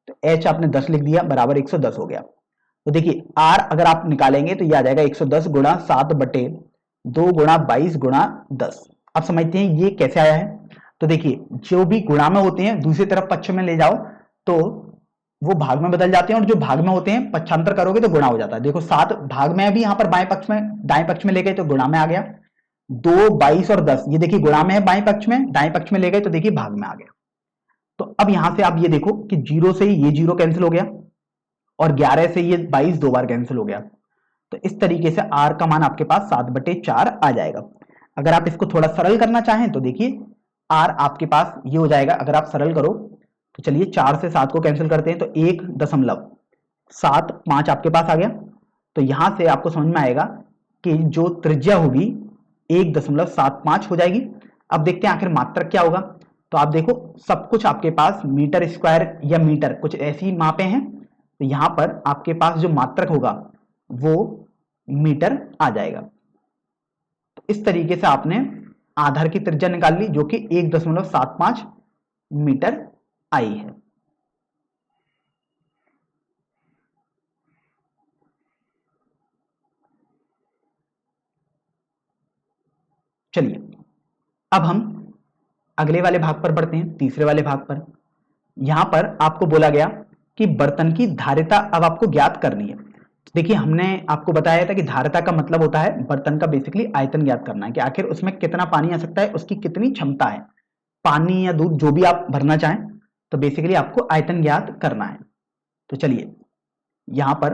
तो h आपने 10 लिख दिया, बराबर 110 हो गया। तो देखिए r अगर आप निकालेंगे तो ये आ जाएगा 110 गुणा 7/2 गुणा 22 गुणा 10। अब समझते हैं ये कैसे आया है। तो देखिए जो भी गुणा में होते हैं दूसरी तरफ पक्ष में ले जाओ तो वो भाग में बदल जाते हैं, और जो भाग में होते हैं पक्षांतर करोगे तो गुणा हो जाता है। देखो 7 भाग में भी यहाँ पर बाएं पक्ष में दाएं पक्ष में ले गए तो गुणा में आ गया, 2 22 और 10 ये देखिए गुणा में है बाएं पक्ष में, दाएं पक्ष में ले गए तो देखिए भाग में आ गया। तो अब यहां से आप ये देखो कि 0 से ये 0 कैंसिल हो गया और 11 से ये 22 दो बार कैंसिल हो गया, तो इस तरीके से r का मान आपके पास 7/4 आ जाएगा। अगर आप इसको थोड़ा सरल करना चाहें तो देखिए r आपके पास ये हो जाएगा, अगर आप सरल करो तो चलिए 4 से 7 को कैंसिल करते हैं तो 1.75 आपके पास आ गया। तो यहां से आपको समझ में आएगा कि जो त्रिज्या होगी 1.75 हो जाएगी। अब देखते हैं आखिर मात्रक क्या होगा। तो आप देखो सब कुछ आपके पास मीटर स्क्वायर या मीटर कुछ ऐसी मापे हैं, तो यहां पर आपके पास जो मात्रक होगा वो मीटर आ जाएगा। तो इस तरीके से आपने आधार की त्रिज्या निकाल ली जो कि 1.75 मीटर आई है। चलिए अब हम अगले वाले भाग पर बढ़ते हैं, तीसरे वाले भाग पर। यहां पर आपको बोला गया कि बर्तन की धारिता अब आपको ज्ञात करनी है। देखिए हमने आपको बताया था कि धारिता का मतलब होता है बर्तन का बेसिकली आयतन ज्ञात करना है कि आखिर उसमें कितना पानी आ सकता है, उसकी कितनी क्षमता है, पानी या दूध जो भी आप भरना चाहें, तो बेसिकली आपको आयतन ज्ञात करना है। तो चलिए यहां पर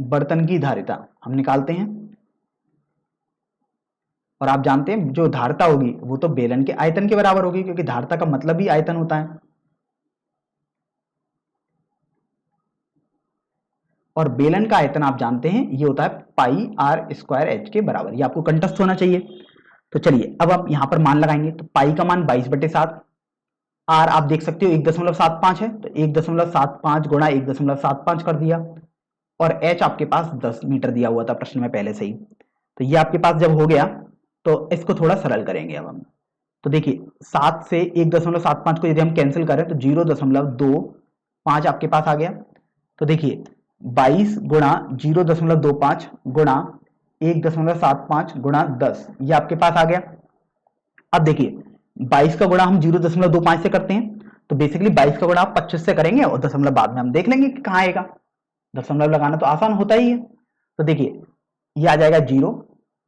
बर्तन की धारिता हम निकालते हैं, और आप जानते हैं जो धारिता होगी वो तो बेलन के आयतन के बराबर होगी, क्योंकि धारिता का मतलब ही आयतन होता है। और बेलन का आयतन आप जानते हैं ये होता है पाई आर स्क्वायर एच के बराबर, ये आपको कंठस्थ होना चाहिए। तो चलिए अब आप यहां पर मान लगाएंगे, तो पाई का मान 22/7, आर आप देख सकते हो 1.75 है, तो 1.75 गुणा 1.75 कर दिया, और एच आपके पास 10 मीटर दिया हुआ था प्रश्न में पहले से ही। तो ये आपके पास जब हो गया तो इसको थोड़ा सरल करेंगे अब हम। तो देखिए 7 से 1.75 को यदि हम कैंसिल करें तो 0.25 आपके पास आ गया। तो देखिए 22 गुणा 0.25 गुणा 1.75 गुणा 10, ये आपके पास आ गया। अब देखिए 22 का गुणा हम 0.25 से करते हैं, तो बेसिकली 22 का गुणा आप 25 से करेंगे और दशमलव बाद में हम देख लेंगे कि कहाँ आएगा। दशमलव लगाना तो आसान होता ही है। तो देखिए ये आ जाएगा 0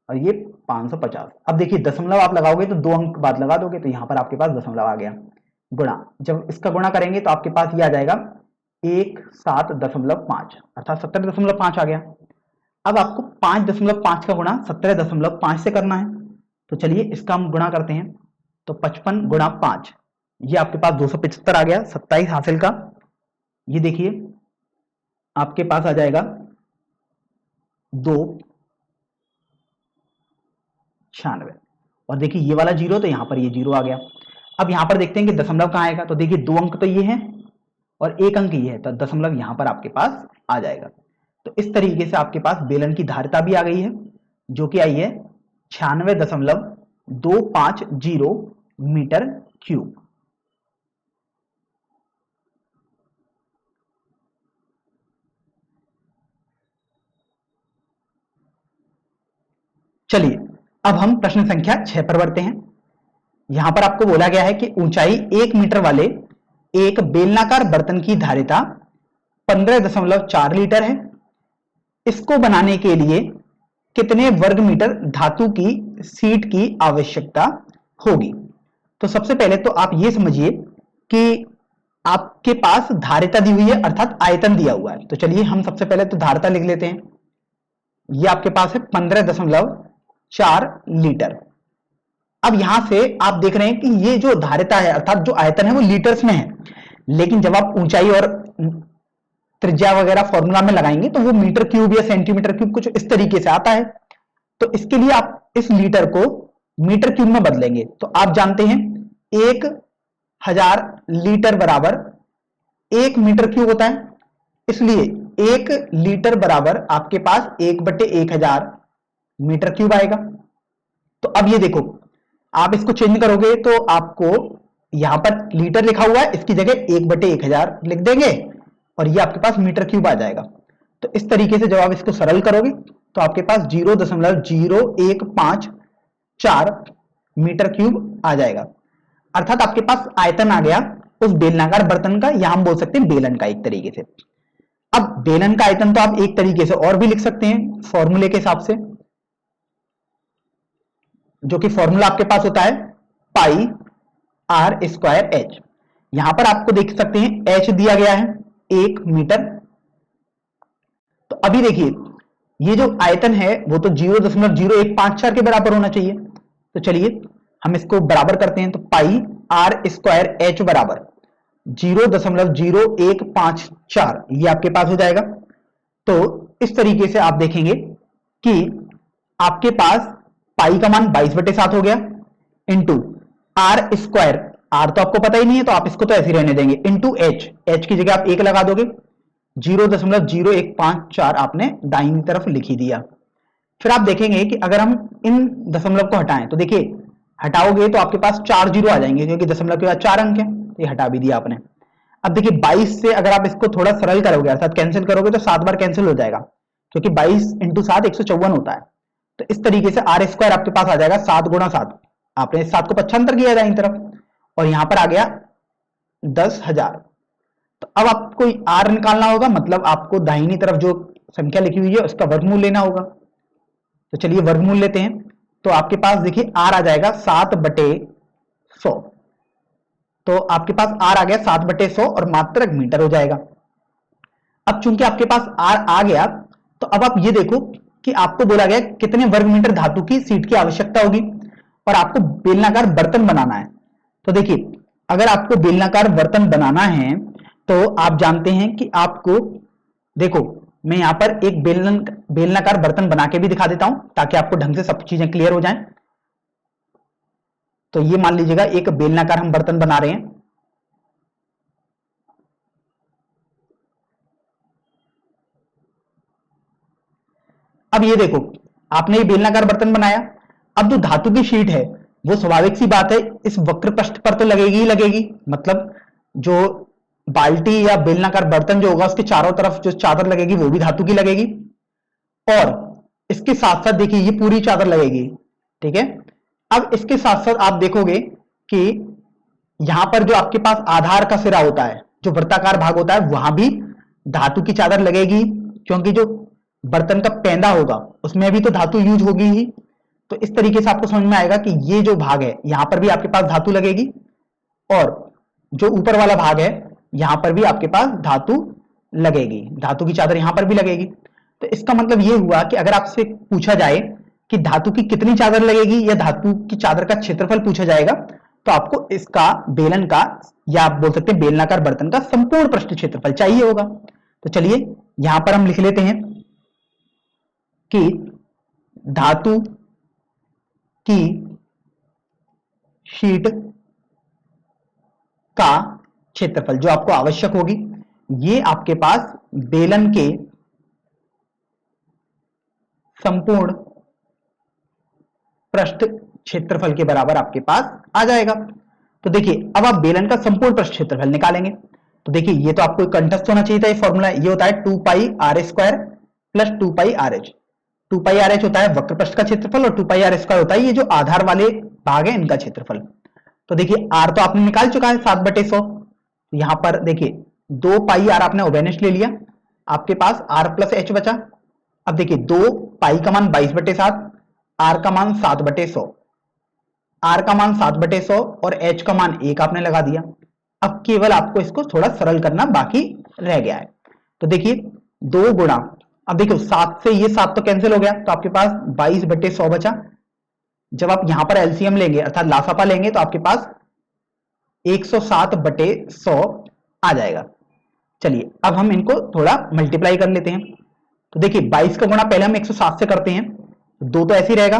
और ये 550। अब देखिए दशमलव आप लगाओगे तो 2 अंक बाद लगा दोगे, तो यहाँ पर आपके पास दशमलव आ गया। गुणा, जब इसका गुणा करेंगे तो आपके पास ये आ जाएगा 17.5 अर्थात 17.5 आ गया। अब आपको 5.5 का गुणा 17.5 से करना है, तो चलिए इसका हम गुणा करते हैं। तो 55 गुणा 5, ये आपके पास 275 आ गया, 27 हासिल का। ये देखिए आपके पास आ जाएगा 296, और देखिए ये वाला 0 तो यहां पर ये 0 आ गया। अब यहां पर देखते हैं कि दशमलव कहां आएगा, तो देखिए 2 अंक तो ये है और 1 अंक ये है, तो दशमलव यहां पर आपके पास आ जाएगा। तो इस तरीके से आपके पास बेलन की धारिता भी आ गई है, जो कि आई है 96.250 मीटर क्यूब। चलिए अब हम प्रश्न संख्या 6 पर बढ़ते हैं। यहां पर आपको बोला गया है कि ऊंचाई 1 मीटर वाले एक बेलनाकार बर्तन की धारिता 15.4 लीटर है। इसको बनाने के लिए कितने वर्ग मीटर धातु की शीट की आवश्यकता होगी। तो सबसे पहले तो आप ये समझिए कि आपके पास धारिता दी हुई है अर्थात आयतन दिया हुआ है। तो चलिए हम सबसे पहले तो धारिता लिख लेते हैं। ये आपके पास है 15.4 लीटर। अब यहां से आप देख रहे हैं कि ये जो धारिता है अर्थात जो आयतन है वो लीटर्स में है, लेकिन जब आप ऊंचाई और त्रिज्या वगैरह फॉर्मूला में लगाएंगे तो वो मीटर क्यूब या सेंटीमीटर क्यूब कुछ इस तरीके से आता है। तो इसके लिए आप इस लीटर को मीटर क्यूब में बदलेंगे। तो आप जानते हैं 1000 लीटर बराबर 1 मीटर क्यूब होता है, इसलिए 1 लीटर बराबर आपके पास 1/1000 मीटर क्यूब आएगा। तो अब ये देखो आप इसको चेंज करोगे तो आपको यहां पर लीटर लिखा हुआ है, इसकी जगह 1/1000 लिख देंगे और ये आपके पास मीटर क्यूब आ जाएगा। तो इस तरीके से जब आप इसको सरल करोगे तो आपके पास 0.0154 मीटर क्यूब आ जाएगा, अर्थात आपके पास आयतन आ गया उस बेलनाकार बर्तन का, या हम बोल सकते हैं बेलन का एक तरीके से। अब बेलन का आयतन तो आप एक तरीके से और भी लिख सकते हैं फॉर्मूले के हिसाब से, जो कि फॉर्मूला आपके पास होता है पाई आर स्क्वायर एच। यहां पर आपको देख सकते हैं एच दिया गया है 1 मीटर। तो अभी देखिए ये जो आयतन है वो तो 0.0154 के बराबर होना चाहिए। तो चलिए हम इसको बराबर करते हैं। तो पाई आर स्क्वायर एच बराबर 0.0154 ये आपके पास हो जाएगा। तो इस तरीके से आप देखेंगे कि आपके पास पाई का मान 22/7 हो गया इंटू आर स्क्वायर, आर तो आपको पता ही नहीं है तो आप इसको तो ऐसे ही रहने देंगे, इंटू एच, एच की जगह आप 1 लगा दोगे, 0.0154 आपने दाहिनी तरफ लिख ही दिया। फिर आप देखेंगे कि अगर हम इन दशमलव को हटाएं तो देखिए हटाओगे तो आपके पास 4 जीरो आ जाएंगे, क्योंकि दशमलव के बाद 4 अंक है, तो ये हटा भी दिया आपने। अब देखिए 22 से अगर आप इसको थोड़ा सरल करोगे अर्थात कैंसिल करोगे तो 7 बार कैंसिल हो जाएगा, क्योंकि 22 × 7 154 होता है। तो इस तरीके से आर स्क्वायर आपके पास आ जाएगा 7 × 7, आपने इस 7 को पक्षांतर किया दाहिनी तरफ और यहां पर आ गया 10,000। तो अब आपको आर निकालना होगा, मतलब आपको दाहिनी तरफ जो संख्या लिखी हुई है उसका वर्गमूल लेना होगा। तो चलिए वर्गमूल लेते हैं। तो आपके पास देखिए आर आ जाएगा 7/100। तो आपके पास आर आ गया 7/100 और मात्रक मीटर हो जाएगा। अब चूंकि आपके पास आर आ गया तो अब आप ये देखो कि आपको बोला गया कितने वर्ग मीटर धातु की शीट की आवश्यकता होगी और आपको बेलनाकार बर्तन बनाना है। तो देखिए, अगर आपको बेलनाकार बर्तन बनाना है तो आप जानते हैं कि आपको, देखो मैं यहां पर एक बेलनाकार बर्तन बना के भी दिखा देता हूं ताकि आपको ढंग से सब चीजें क्लियर हो जाएं। तो ये मान लीजिएगा एक बेलनाकार हम बर्तन बना रहे हैं। अब ये देखो, आपने ये बेलनाकार बर्तन बनाया। अब जो धातु की शीट है वो स्वाभाविक सी बात है इस वक्र पृष्ठ पर तो लगेगी ही लगेगी, मतलब जो बाल्टी या बेलनाकार बर्तन जो होगा उसके चारों तरफ जो चादर लगेगी वो भी धातु की लगेगी, और इसके साथ साथ देखिए ये पूरी चादर लगेगी। ठीक है, अब इसके साथ साथ आप देखोगे कि यहां पर जो आपके पास आधार का सिरा होता है, जो वृत्ताकार भाग होता है, वहां भी धातु की चादर लगेगी, क्योंकि जो बर्तन का पेंदा होगा उसमें भी तो धातु यूज होगी ही। तो इस तरीके से आपको समझ में आएगा कि ये जो भाग है यहां पर भी आपके पास धातु लगेगी, और जो ऊपर वाला भाग है यहां पर भी आपके पास धातु लगेगी, धातु की चादर यहां पर भी लगेगी। तो इसका मतलब ये हुआ कि अगर आपसे पूछा जाए कि धातु की कितनी चादर लगेगी या धातु की चादर का क्षेत्रफल पूछा जाएगा, तो आपको इसका बेलन का, या आप बोल सकते हैं बेलनाकार बर्तन का संपूर्ण पृष्ठ क्षेत्रफल चाहिए होगा। तो चलिए यहां पर हम लिख लेते हैं कि धातु की शीट का क्षेत्रफल जो आपको आवश्यक होगी, ये आपके पास बेलन के संपूर्ण पृष्ठ क्षेत्रफल के बराबर आपके पास आ जाएगा। तो देखिए अब आप बेलन का संपूर्ण पृष्ठ क्षेत्रफल निकालेंगे। तो देखिए ये तो आपको कंठस्थ होना चाहिए था, ये फॉर्मूला ये होता है 2 pi R square plus 2 pi R H. 2 pi R H होता है वक्र पृष्ठ का क्षेत्रफल और 2 पाई आर स्क्वायर होता है ये जो आधार वाले भाग है इनका क्षेत्रफल। तो देखिए आर तो आपने निकाल चुका है 7/100। यहां पर देखिए 2 पाई आर आपने ओबेनिस्ट ले लिया, आपके पास आर प्लस एच बचा। अब देखिए 2 पाई का मान 22/7, आर का मान 7/100, आर का मान 7/100 और एच का मान 1 आपने लगा दिया। अब केवल आपको इसको थोड़ा सरल करना बाकी रह गया है। तो देखिए 2 गुणा, अब देखियो 7 से ये 7 तो कैंसिल हो गया, तो आपके पास 22/100 बचा। जब आप यहां पर एलसीएम लेंगे अर्थात लासापा लेंगे तो आपके पास 107/100 आ जाएगा। चलिए अब हम इनको थोड़ा मल्टीप्लाई कर लेते हैं। तो देखिए 22 का गुणा पहले हम 107 से करते हैं, 2 तो ऐसे ही रहेगा,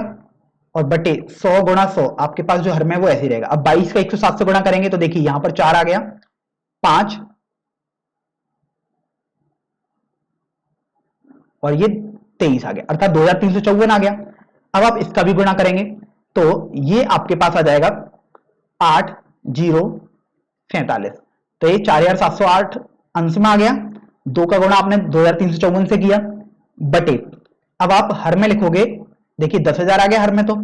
और बटे 100 गुणा 100 आपके पास जो हर में वो ऐसे ही रहेगा। अब 22 का 107 से गुणा करेंगे तो देखिए यहां पर 4 आ गया, 5 और ये 23 आ गया, अर्थात 2354 आ गया। अब आप इसका भी गुणा करेंगे तो ये आपके पास आ जाएगा 8047। तो ये 4708 अंश में आ गया। 2 का गुणा आपने 2354 से किया, बटे अब आप हर में लिखोगे, देखिए 10,000 आ गया हर में। तो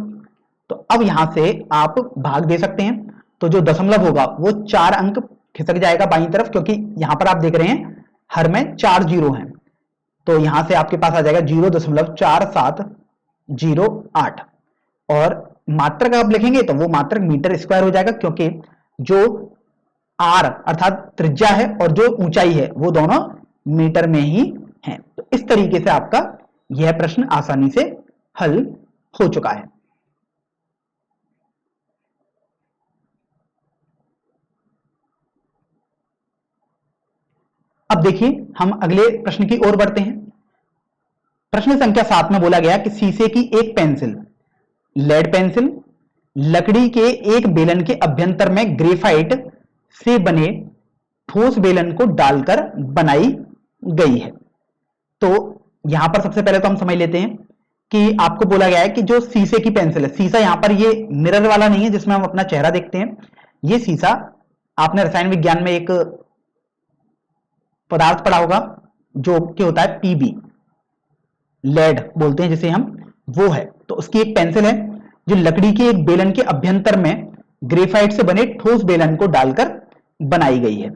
अब यहां से आप भाग दे सकते हैं, तो जो दशमलव होगा वो 4 अंक खिसक जाएगा बाईं तरफ, क्योंकि यहां पर आप देख रहे हैं हर में 4 जीरो हैं। तो यहां से आपके पास आ जाएगा 0.4708, और मात्रक आप लिखेंगे तो वो मात्रक मीटर स्क्वायर हो जाएगा, क्योंकि जो आर अर्थात त्रिज्या है और जो ऊंचाई है वो दोनों मीटर में ही हैं। तो इस तरीके से आपका यह प्रश्न आसानी से हल हो चुका है। अब देखिए हम अगले प्रश्न की ओर बढ़ते हैं। प्रश्न संख्या 7 में बोला गया कि शीशे की एक पेंसिल, लेड पेंसिल, लकड़ी के एक बेलन के अभ्यंतर में ग्रेफाइट से बने ठोस बेलन को डालकर बनाई गई है। तो यहां पर सबसे पहले तो हम समझ लेते हैं कि आपको बोला गया है कि जो शीशे की पेंसिल है, शीशा यहां पर ये मिरर वाला नहीं है जिसमें हम अपना चेहरा देखते हैं, ये शीशा आपने रसायन विज्ञान में एक पदार्थ पढ़ा होगा जो कि होता है पीबी, लेड बोलते हैं जिसे हम, वो है। तो उसकी एक पेंसिल है जो लकड़ी के एक बेलन के अभ्यंतर में ग्रेफाइट से बने ठोस बेलन को डालकर बनाई गई है।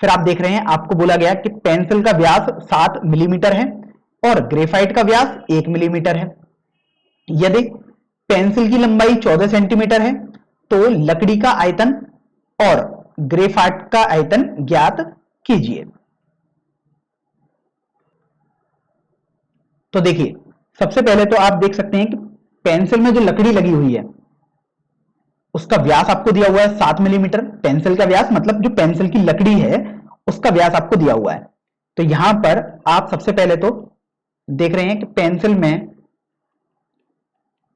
फिर आप देख रहे हैं आपको बोला गया कि पेंसिल का व्यास 7 मिलीमीटर है और ग्रेफाइट का व्यास 1 मिलीमीटर है। यदि पेंसिल की लंबाई 14 सेंटीमीटर है तो लकड़ी का आयतन और ग्रेफाइट का आयतन ज्ञात कीजिए। तो देखिए सबसे पहले तो आप देख सकते हैं कि पेंसिल में जो लकड़ी लगी हुई है उसका व्यास आपको दिया हुआ है 7 मिलीमीटर। पेंसिल का व्यास मतलब जो पेंसिल की लकड़ी है उसका व्यास आपको दिया हुआ है। तो यहां पर आप सबसे पहले तो देख रहे हैं कि पेंसिल में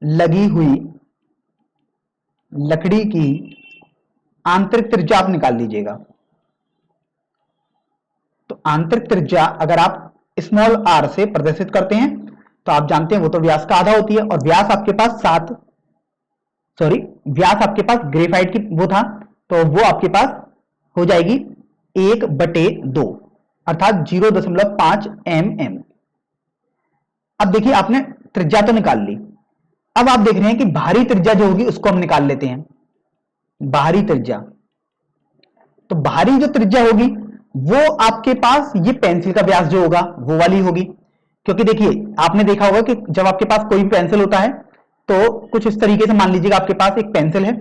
लगी हुई लकड़ी की आंतरिक त्रिज्या आप निकाल लीजिएगा। तो आंतरिक त्रिज्या अगर आप स्मॉल आर से प्रदर्शित करते हैं तो आप जानते हैं वो तो व्यास का आधा होती है, और व्यास आपके पास व्यास आपके पास ग्रेफाइट की वो था, तो वो आपके पास हो जाएगी 1/2 अर्थात 0.5 mm। अब देखिए आपने त्रिज्या तो निकाल ली, अब आप देख रहे हैं कि बाहरी त्रिज्या जो होगी उसको हम निकाल लेते हैं। बाहरी त्रिज्या, तो बाहरी जो त्रिज्या होगी वो आपके पास ये पेंसिल का व्यास जो होगा वो वाली होगी। क्योंकि देखिए आपने देखा होगा कि जब आपके पास कोई पेंसिल होता है तो कुछ इस तरीके से मान लीजिएगा आपके पास एक पेंसिल है,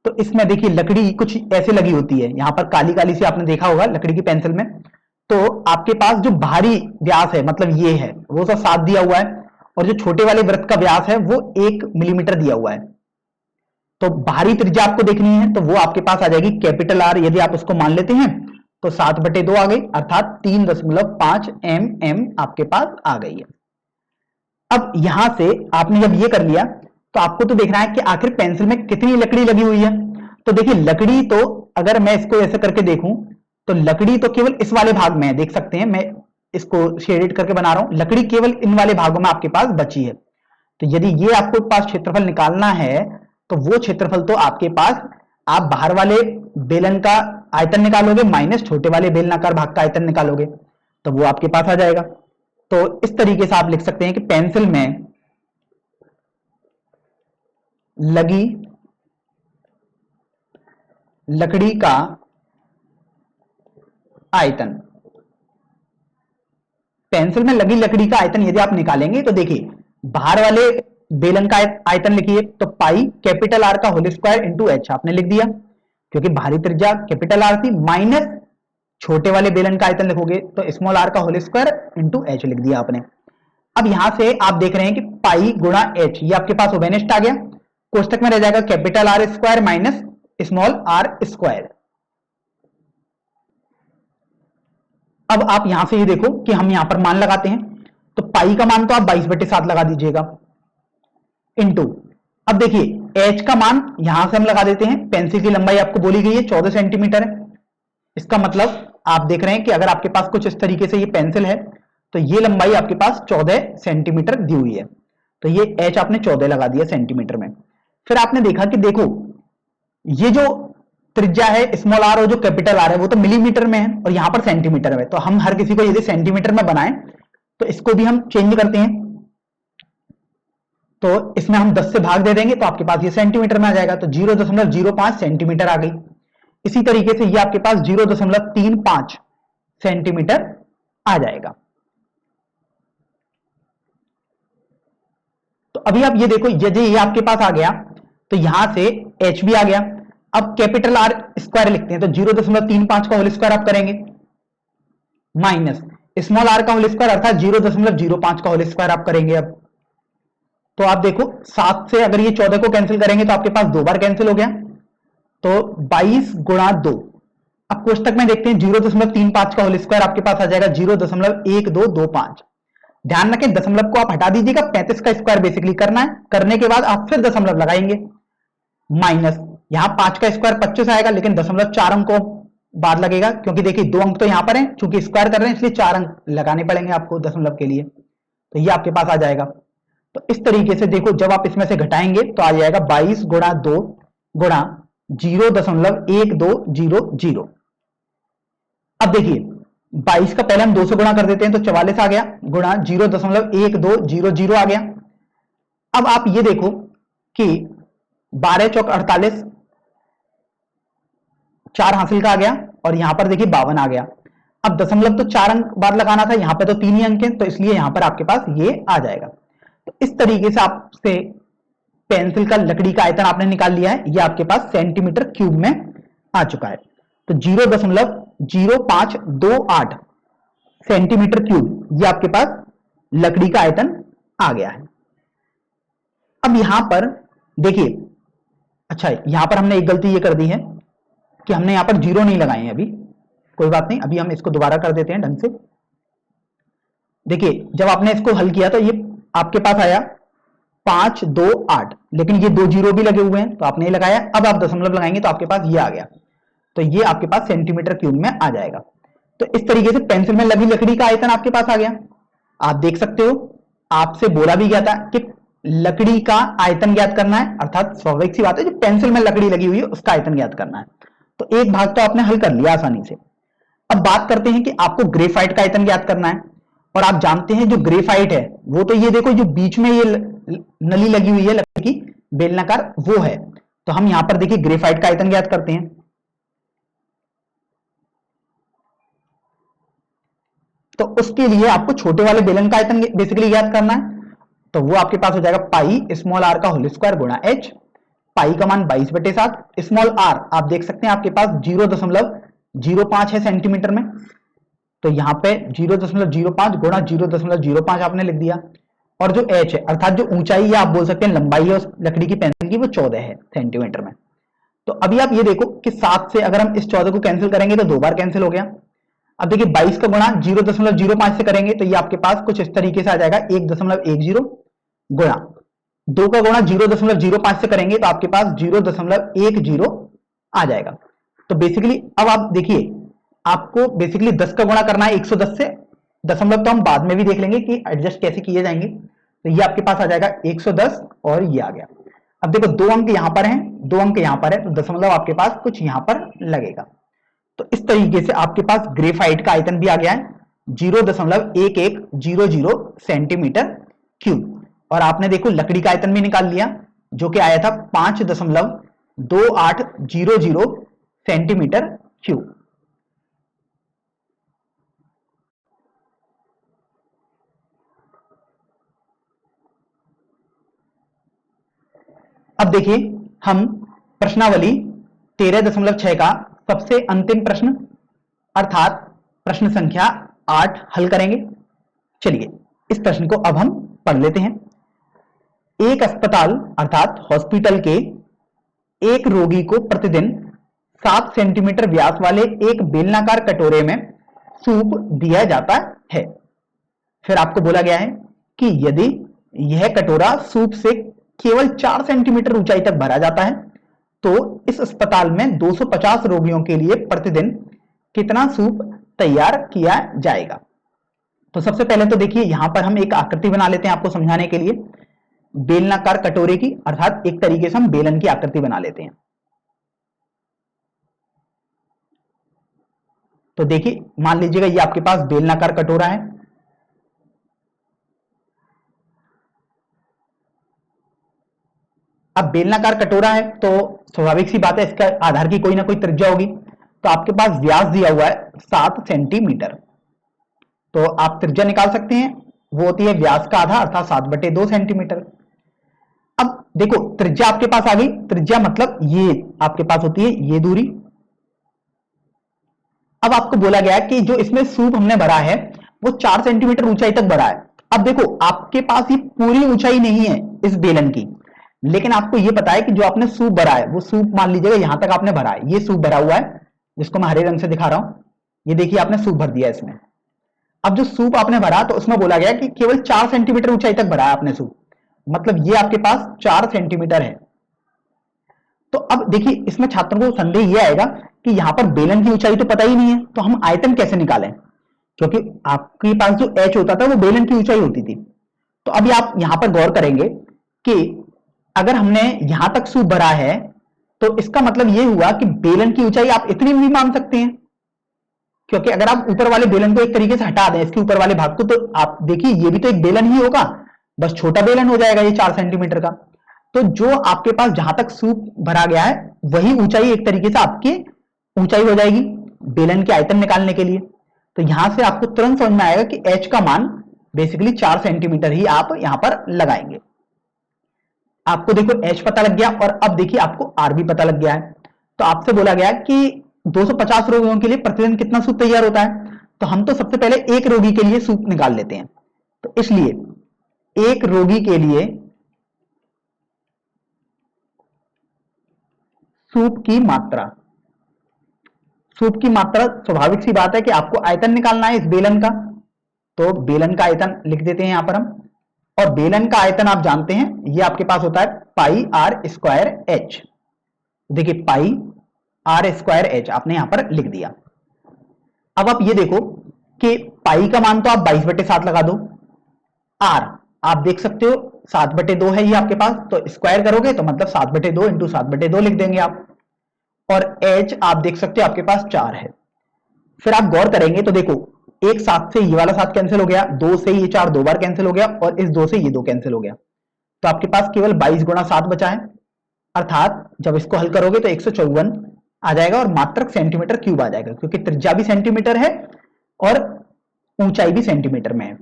तो इसमें देखिए लकड़ी कुछ ऐसे लगी होती है, यहां पर काली काली सी आपने देखा होगा लकड़ी की पेंसिल में। तो आपके पास जो बाहरी व्यास है मतलब ये है वो सब 7 दिया हुआ है, और जो छोटे वाले वृत्त का व्यास है वो 1 मिलीमीटर दिया हुआ है। तो बाहरी त्रिज्या आपको देखनी है तो वो आपके पास आ जाएगी कैपिटल आर। यदि आप उसको मान लेते हैं तो 7/2 आ गई अर्थात 3.5 mm आपके पास आ गई है। अब यहां से आपने जब ये कर लिया तो आपको तो देखना है कि आखिर पेंसिल में कितनी लकड़ी लगी हुई है। तो देखिए लकड़ी तो अगर मैं इसको ऐसे करके देखूं तो लकड़ी तो केवल इस वाले भाग में है, देख सकते हैं मैं इसको शेडेड करके बना रहा हूं, लकड़ी केवल इन वाले भागों में आपके पास बची है। तो यदि ये आपको पास क्षेत्रफल निकालना है तो वो क्षेत्रफल तो आपके पास आप बाहर वाले बेलन का आयतन निकालोगे माइनस छोटे वाले बेलनाकार भाग का आयतन निकालोगे तो वो आपके पास आ जाएगा। तो इस तरीके से आप लिख सकते हैं कि पेंसिल में लगी लकड़ी का आयतन, पेंसिल में लगी लकड़ी का आयतन यदि आप निकालेंगे तो देखिए बाहर वाले बेलन का आयतन लिखिए तो पाई कैपिटल आर का होल स्क्वायर इंटू एच आपने लिख दिया, क्योंकि बाहरी त्रिज्या कैपिटल आर थी, माइनस छोटे वाले बेलन का आयतन लिखोगे तो स्मॉल आर का होल स्क्वायर इंटू एच लिख दिया आपने। अब यहां से आप देख रहे हैं कि पाई गुणा एच ये आपके पास ओबेनिस्ट आ गया, कोष्टक में रह जाएगा capital R square minus small R square. अब आप यहां से ये देखो कि हम यहां पर मान लगाते हैं, तो पाई का मान तो आप 22/7 लगा दीजिएगा इंटू, अब देखिए एच का मान यहां से हम लगा देते हैं, पेंसिल की लंबाई आपको बोली गई है 14 सेंटीमीटर है। इसका मतलब आप देख रहे हैं कि अगर आपके पास कुछ इस तरीके से ये पेंसिल है तो ये लंबाई आपके पास 14 सेंटीमीटर दी हुई है, तो ये एच आपने 14 लगा दिया सेंटीमीटर में। फिर आपने देखा कि देखो ये जो त्रिज्या है स्मॉल आर और जो कैपिटल आर है वो तो मिलीमीटर में है और यहां पर सेंटीमीटर में, तो हम हर किसी को यदि सेंटीमीटर में बनाएं तो इसको भी हम चेंज करते हैं, तो इसमें हम 10 से भाग दे देंगे तो आपके पास ये सेंटीमीटर में आ जाएगा, तो 0.05 सेंटीमीटर आ गई। इसी तरीके से ये आपके पास 0.35 सेंटीमीटर आ जाएगा। तो अभी आप ये देखो यदि ये आपके पास आ गया तो यहां से h भी आ गया। अब कैपिटल आर स्क्वायर लिखते हैं तो 0.35 का होल स्क्वायर आप करेंगे माइनस स्मॉल आर का होल स्क्वायर अर्थात 0.05 का होल स्क्वायर आप करेंगे। अब तो आप देखो 7 से अगर ये 14 को कैंसिल करेंगे तो आपके पास 2 बार कैंसिल हो गया, तो 22 गुणा 2। अब कोष्टक में देखते हैं 0.35 का होल स्क्वायर आपके पास आ जाएगा 0.1225। ध्यान रखें दशमलव को आप हटा दीजिएगा, 35 का स्क्वायर बेसिकली करना है, करने के बाद आप फिर दशमलव लगाएंगे माइनस, यहां 5 का स्क्वायर 25 आएगा लेकिन दशमलव 4 अंकों बाद लगेगा, क्योंकि देखिए 2 अंक तो यहां पर हैं, चूंकि स्क्वायर कर रहे हैं इसलिए 4 अंक लगाने पड़ेंगे आपको दशमलव के लिए, तो ये आपके पास आ जाएगा। तो इस तरीके से देखो जब आप इसमें से घटाएंगे तो आ जाएगा 22 गुणा 2 गुणा 0.1200। अब देखिए 22 का पहले हम 2 से गुणा कर देते हैं तो 44 आ गया, गुणा 0.1200 आ गया। अब आप ये देखो कि 12 चौक 48, 4 हासिल का आ गया और यहां पर देखिए 52 आ गया। अब दशमलव तो 4 अंक बाद लगाना था, यहां पे तो 3 ही अंक हैं तो इसलिए यहां पर आपके पास ये आ जाएगा। तो इस तरीके से आपसे पेंसिल का लकड़ी का आयतन आपने निकाल लिया है, ये आपके पास सेंटीमीटर क्यूब में आ चुका है। तो 0.0528 सेंटीमीटर क्यूब ये आपके पास लकड़ी का आयतन आ गया है। अब यहां पर देखिए, अच्छा यहां पर हमने एक गलती ये कर दी है कि हमने यहां पर जीरो नहीं लगाए हैं अभी, कोई बात नहीं, अभी हम इसको दोबारा कर देते हैं ढंग से। देखिए जब आपने इसको हल किया तो ये आपके पास आया 5 2 8, लेकिन ये 2 जीरो भी लगे हुए हैं तो आपने ये लगाया। अब आप दशमलव लगाएंगे तो आपके पास ये आ गया, तो ये आपके पास सेंटीमीटर क्यूब में आ जाएगा। तो इस तरीके से पेंसिल में लगी लकड़ी का आयतन आपके पास आ गया। आप देख सकते हो, आपसे बोला भी गया था कि लकड़ी का आयतन ज्ञात करना है, अर्थात स्वाभाविक सी बात है जो पेंसिल में लकड़ी लगी हुई है उसका आयतन ज्ञात करना है। तो एक भाग तो आपने हल कर लिया आसानी से। अब बात करते हैं कि आपको ग्रेफाइट का आयतन ज्ञात करना है, और आप जानते हैं जो ग्रेफाइट है वो तो ये देखो जो बीच में ये नली लगी हुई है लकड़ी की बेलनाकार, वो है। तो हम यहां पर देखिए ग्रेफाइट का आयतन ज्ञात करते हैं। तो उसके लिए आपको छोटे वाले बेलन का आयतन बेसिकली ज्ञात करना है। तो वो आपके पास हो जाएगा पाई स्मॉल आर का होल स्क्वायर गुणा एच। पाई का मान 22/7, स्मॉल आर आप देख सकते हैं आपके पास 0.05 है सेंटीमीटर में, तो यहां पे 0.05 गुणा 0.05 आपने लिख दिया। और जो एच है अर्थात जो ऊंचाई है आप बोल सकते हैं लंबाई है उस लकड़ी की पेंसिल की, वो 14 है सेंटीमीटर में। तो अभी आप ये देखो कि 7 से अगर हम इस 14 को कैंसिल करेंगे तो 2 बार कैंसिल हो गया। अब देखिए 22 का गुणा 0.05 से करेंगे तो ये आपके पास कुछ इस तरीके से आ जाएगा 1.10 गुणा 2 का गुणा 0.05 से करेंगे तो आपके पास 0.10 आ जाएगा। तो बेसिकली अब आप देखिए आपको बेसिकली 10 का गुणा करना है 110 से, दशमलव तो हम बाद में भी देख लेंगे कि एडजस्ट कैसे किए जाएंगे। तो ये आपके पास आ जाएगा 110 और ये आ गया। अब देखो 2 अंक यहां पर हैं, 2 अंक यहां पर है, तो दशमलव आपके पास कुछ यहां पर लगेगा। तो इस तरीके से आपके पास ग्रेफाइट का आयतन भी आ गया है 0.1100 सेंटीमीटर क्यूब। और आपने देखो लकड़ी का आयतन भी निकाल लिया जो कि आया था 5.2800 सेंटीमीटर क्यूब। अब देखिए हम प्रश्नावली 13.6 का सबसे अंतिम प्रश्न अर्थात प्रश्न संख्या 8 हल करेंगे। चलिए इस प्रश्न को अब हम पढ़ लेते हैं। एक अस्पताल अर्थात हॉस्पिटल के एक रोगी को प्रतिदिन 7 सेंटीमीटर व्यास वाले एक बेलनाकार कटोरे में सूप दिया जाता है। फिर आपको बोला गया है कि यदि यह कटोरा सूप से केवल 4 सेंटीमीटर ऊंचाई तक भरा जाता है तो इस अस्पताल में 250 रोगियों के लिए प्रतिदिन कितना सूप तैयार किया जाएगा। तो सबसे पहले तो देखिए यहां पर हम एक आकृति बना लेते हैं आपको समझाने के लिए बेलनाकार कटोरे की, अर्थात एक तरीके से हम बेलन की आकृति बना लेते हैं। तो देखिए मान लीजिएगा ये आपके पास बेलनाकार कटोरा है। अब बेलनाकार कटोरा है तो स्वाभाविक सी बात है इसका आधार की कोई ना कोई त्रिज्या होगी। तो आपके पास व्यास दिया हुआ है 7 सेंटीमीटर, तो आप त्रिज्या निकाल सकते हैं, वो होती है व्यास का आधा अर्थात 7/2 सेंटीमीटर। अब देखो त्रिज्या आपके पास आ गई, त्रिज्या मतलब ये आपके पास होती है ये दूरी। अब आपको बोला गया है कि जो इसमें सूप हमने भरा है वो 4 सेंटीमीटर ऊंचाई तक भरा है। अब देखो आपके पास ये पूरी ऊंचाई नहीं है इस बेलन की, लेकिन आपको ये पता है कि जो आपने सूप भरा है वो सूप मान लीजिएगा यहां तक आपने भरा है, ये सूप भरा हुआ है जिसको मैं हरे रंग से दिखा रहा हूं, ये देखिए आपने सूप भर दिया इसमें। अब जो सूप आपने भरा तो उसमें बोला गया कि केवल 4 सेंटीमीटर ऊंचाई तक भरा है आपने सूप, मतलब ये आपके पास 4 सेंटीमीटर है। तो अब देखिए इसमें छात्रों को संदेह यह आएगा कि यहां पर बेलन की ऊंचाई तो पता ही नहीं है तो हम आयतन कैसे निकालें, क्योंकि आपके पास जो एच होता था वो बेलन की ऊंचाई होती थी। तो अभी आप यहां पर गौर करेंगे कि अगर हमने यहां तक सूप भरा है तो इसका मतलब यह हुआ कि बेलन की ऊंचाई आप इतनी भी मान सकते हैं, क्योंकि अगर आप ऊपर वाले बेलन को एक तरीके से हटा दें इसके ऊपर वाले भाग को, तो आप देखिए ये भी तो एक बेलन ही होगा, बस छोटा बेलन हो जाएगा ये 4 सेंटीमीटर का। तो जो आपके पास जहां तक सूप भरा गया है वही ऊंचाई एक तरीके से आपकी ऊंचाई हो जाएगी बेलन के आयतन निकालने के लिए। तो यहां से आपको तुरंत समझ में आएगा कि एच का मान बेसिकली 4 सेंटीमीटर ही आप यहां पर लगाएंगे। आपको देखो एच पता लग गया और अब देखिए आपको आर भी पता लग गया है। तो आपसे बोला गया कि 250 रोगियों के लिए प्रतिदिन कितना सूप तैयार होता है, तो हम तो सबसे पहले एक रोगी के लिए सूप निकाल लेते हैं। तो इसलिए एक रोगी के लिए सूप की मात्रा। सूप की मात्रा, स्वाभाविक सी बात है कि आपको आयतन निकालना है इस बेलन का, तो बेलन का आयतन लिख देते हैं यहां पर हम। और बेलन का आयतन आप जानते हैं, ये आपके पास होता है पाई आर स्क्वायर एच। देखिए पाई आर स्क्वायर एच आपने यहां पर लिख दिया। अब आप ये देखो कि पाई का मान तो आप 22/7 लगा दो, आर आप देख सकते हो 7/2 है ये आपके पास, तो स्क्वायर करोगे तो मतलब 7/2 इंटू 7/2 लिख देंगे आप। और एच आप देख सकते हो आपके पास 4 है। फिर आप गौर करेंगे तो देखो, एक 7 से ये वाला 7 कैंसिल हो गया, 2 से ये 4 2 बार कैंसिल हो गया, और इस 2 से ये 2 कैंसिल हो गया, तो आपके पास केवल 22 गुणा 7 बचा है। अर्थात जब इसको हल करोगे तो 154 आ जाएगा और मात्रक सेंटीमीटर क्यूब आ जाएगा, क्योंकि त्रिज्या भी सेंटीमीटर है और ऊंचाई भी सेंटीमीटर में है।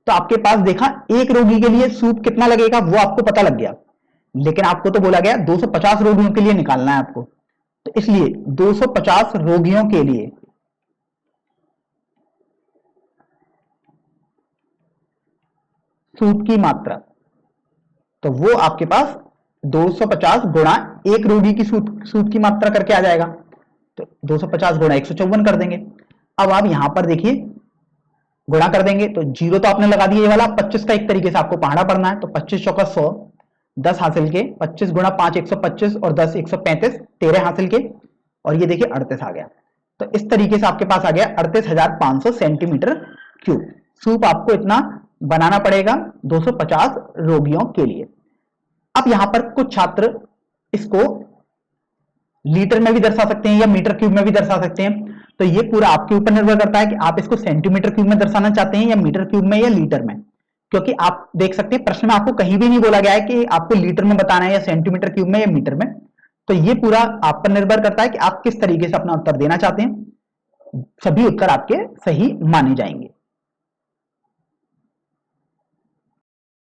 तो आपके पास देखा एक रोगी के लिए सूप कितना लगेगा वो आपको पता लग गया, लेकिन आपको तो बोला गया 250 रोगियों के लिए निकालना है आपको, तो इसलिए 250 रोगियों के लिए सूप की मात्रा, तो वो आपके पास 250 गुणा एक रोगी की सूप की मात्रा करके आ जाएगा, तो 250 गुणा 154 कर देंगे। अब आप यहां पर देखिए गुणा कर देंगे तो जीरो तो आपने लगा दिया, ये वाला 25 का एक तरीके से आपको पहाड़ा पड़ना है, तो 25 चौका 100, 10 हासिल के, 25 गुणा 5 125 और 10 135, 13 हासिल के, और ये देखिए 38 आ गया। तो इस तरीके से आपके पास आ गया 38,500 सेंटीमीटर क्यूब। सूप आपको इतना बनाना पड़ेगा 250 रोगियों के लिए। अब यहां पर कुछ छात्र इसको लीटर में भी दर्शा सकते हैं या मीटर क्यूब में भी दर्शा सकते हैं, तो ये पूरा आपके ऊपर निर्भर करता है कि आप इसको सेंटीमीटर क्यूब में दर्शाना चाहते हैं या मीटर क्यूब में या लीटर में, क्योंकि आप देख सकते हैं प्रश्न में आपको कहीं भी नहीं बोला गया है कि आपको लीटर में बताना है या सेंटीमीटर क्यूब में या मीटर में। तो ये पूरा आप पर निर्भर करता है कि आप किस तरीके से अपना उत्तर देना चाहते हैं। सभी उत्तर आपके सही माने जाएंगे।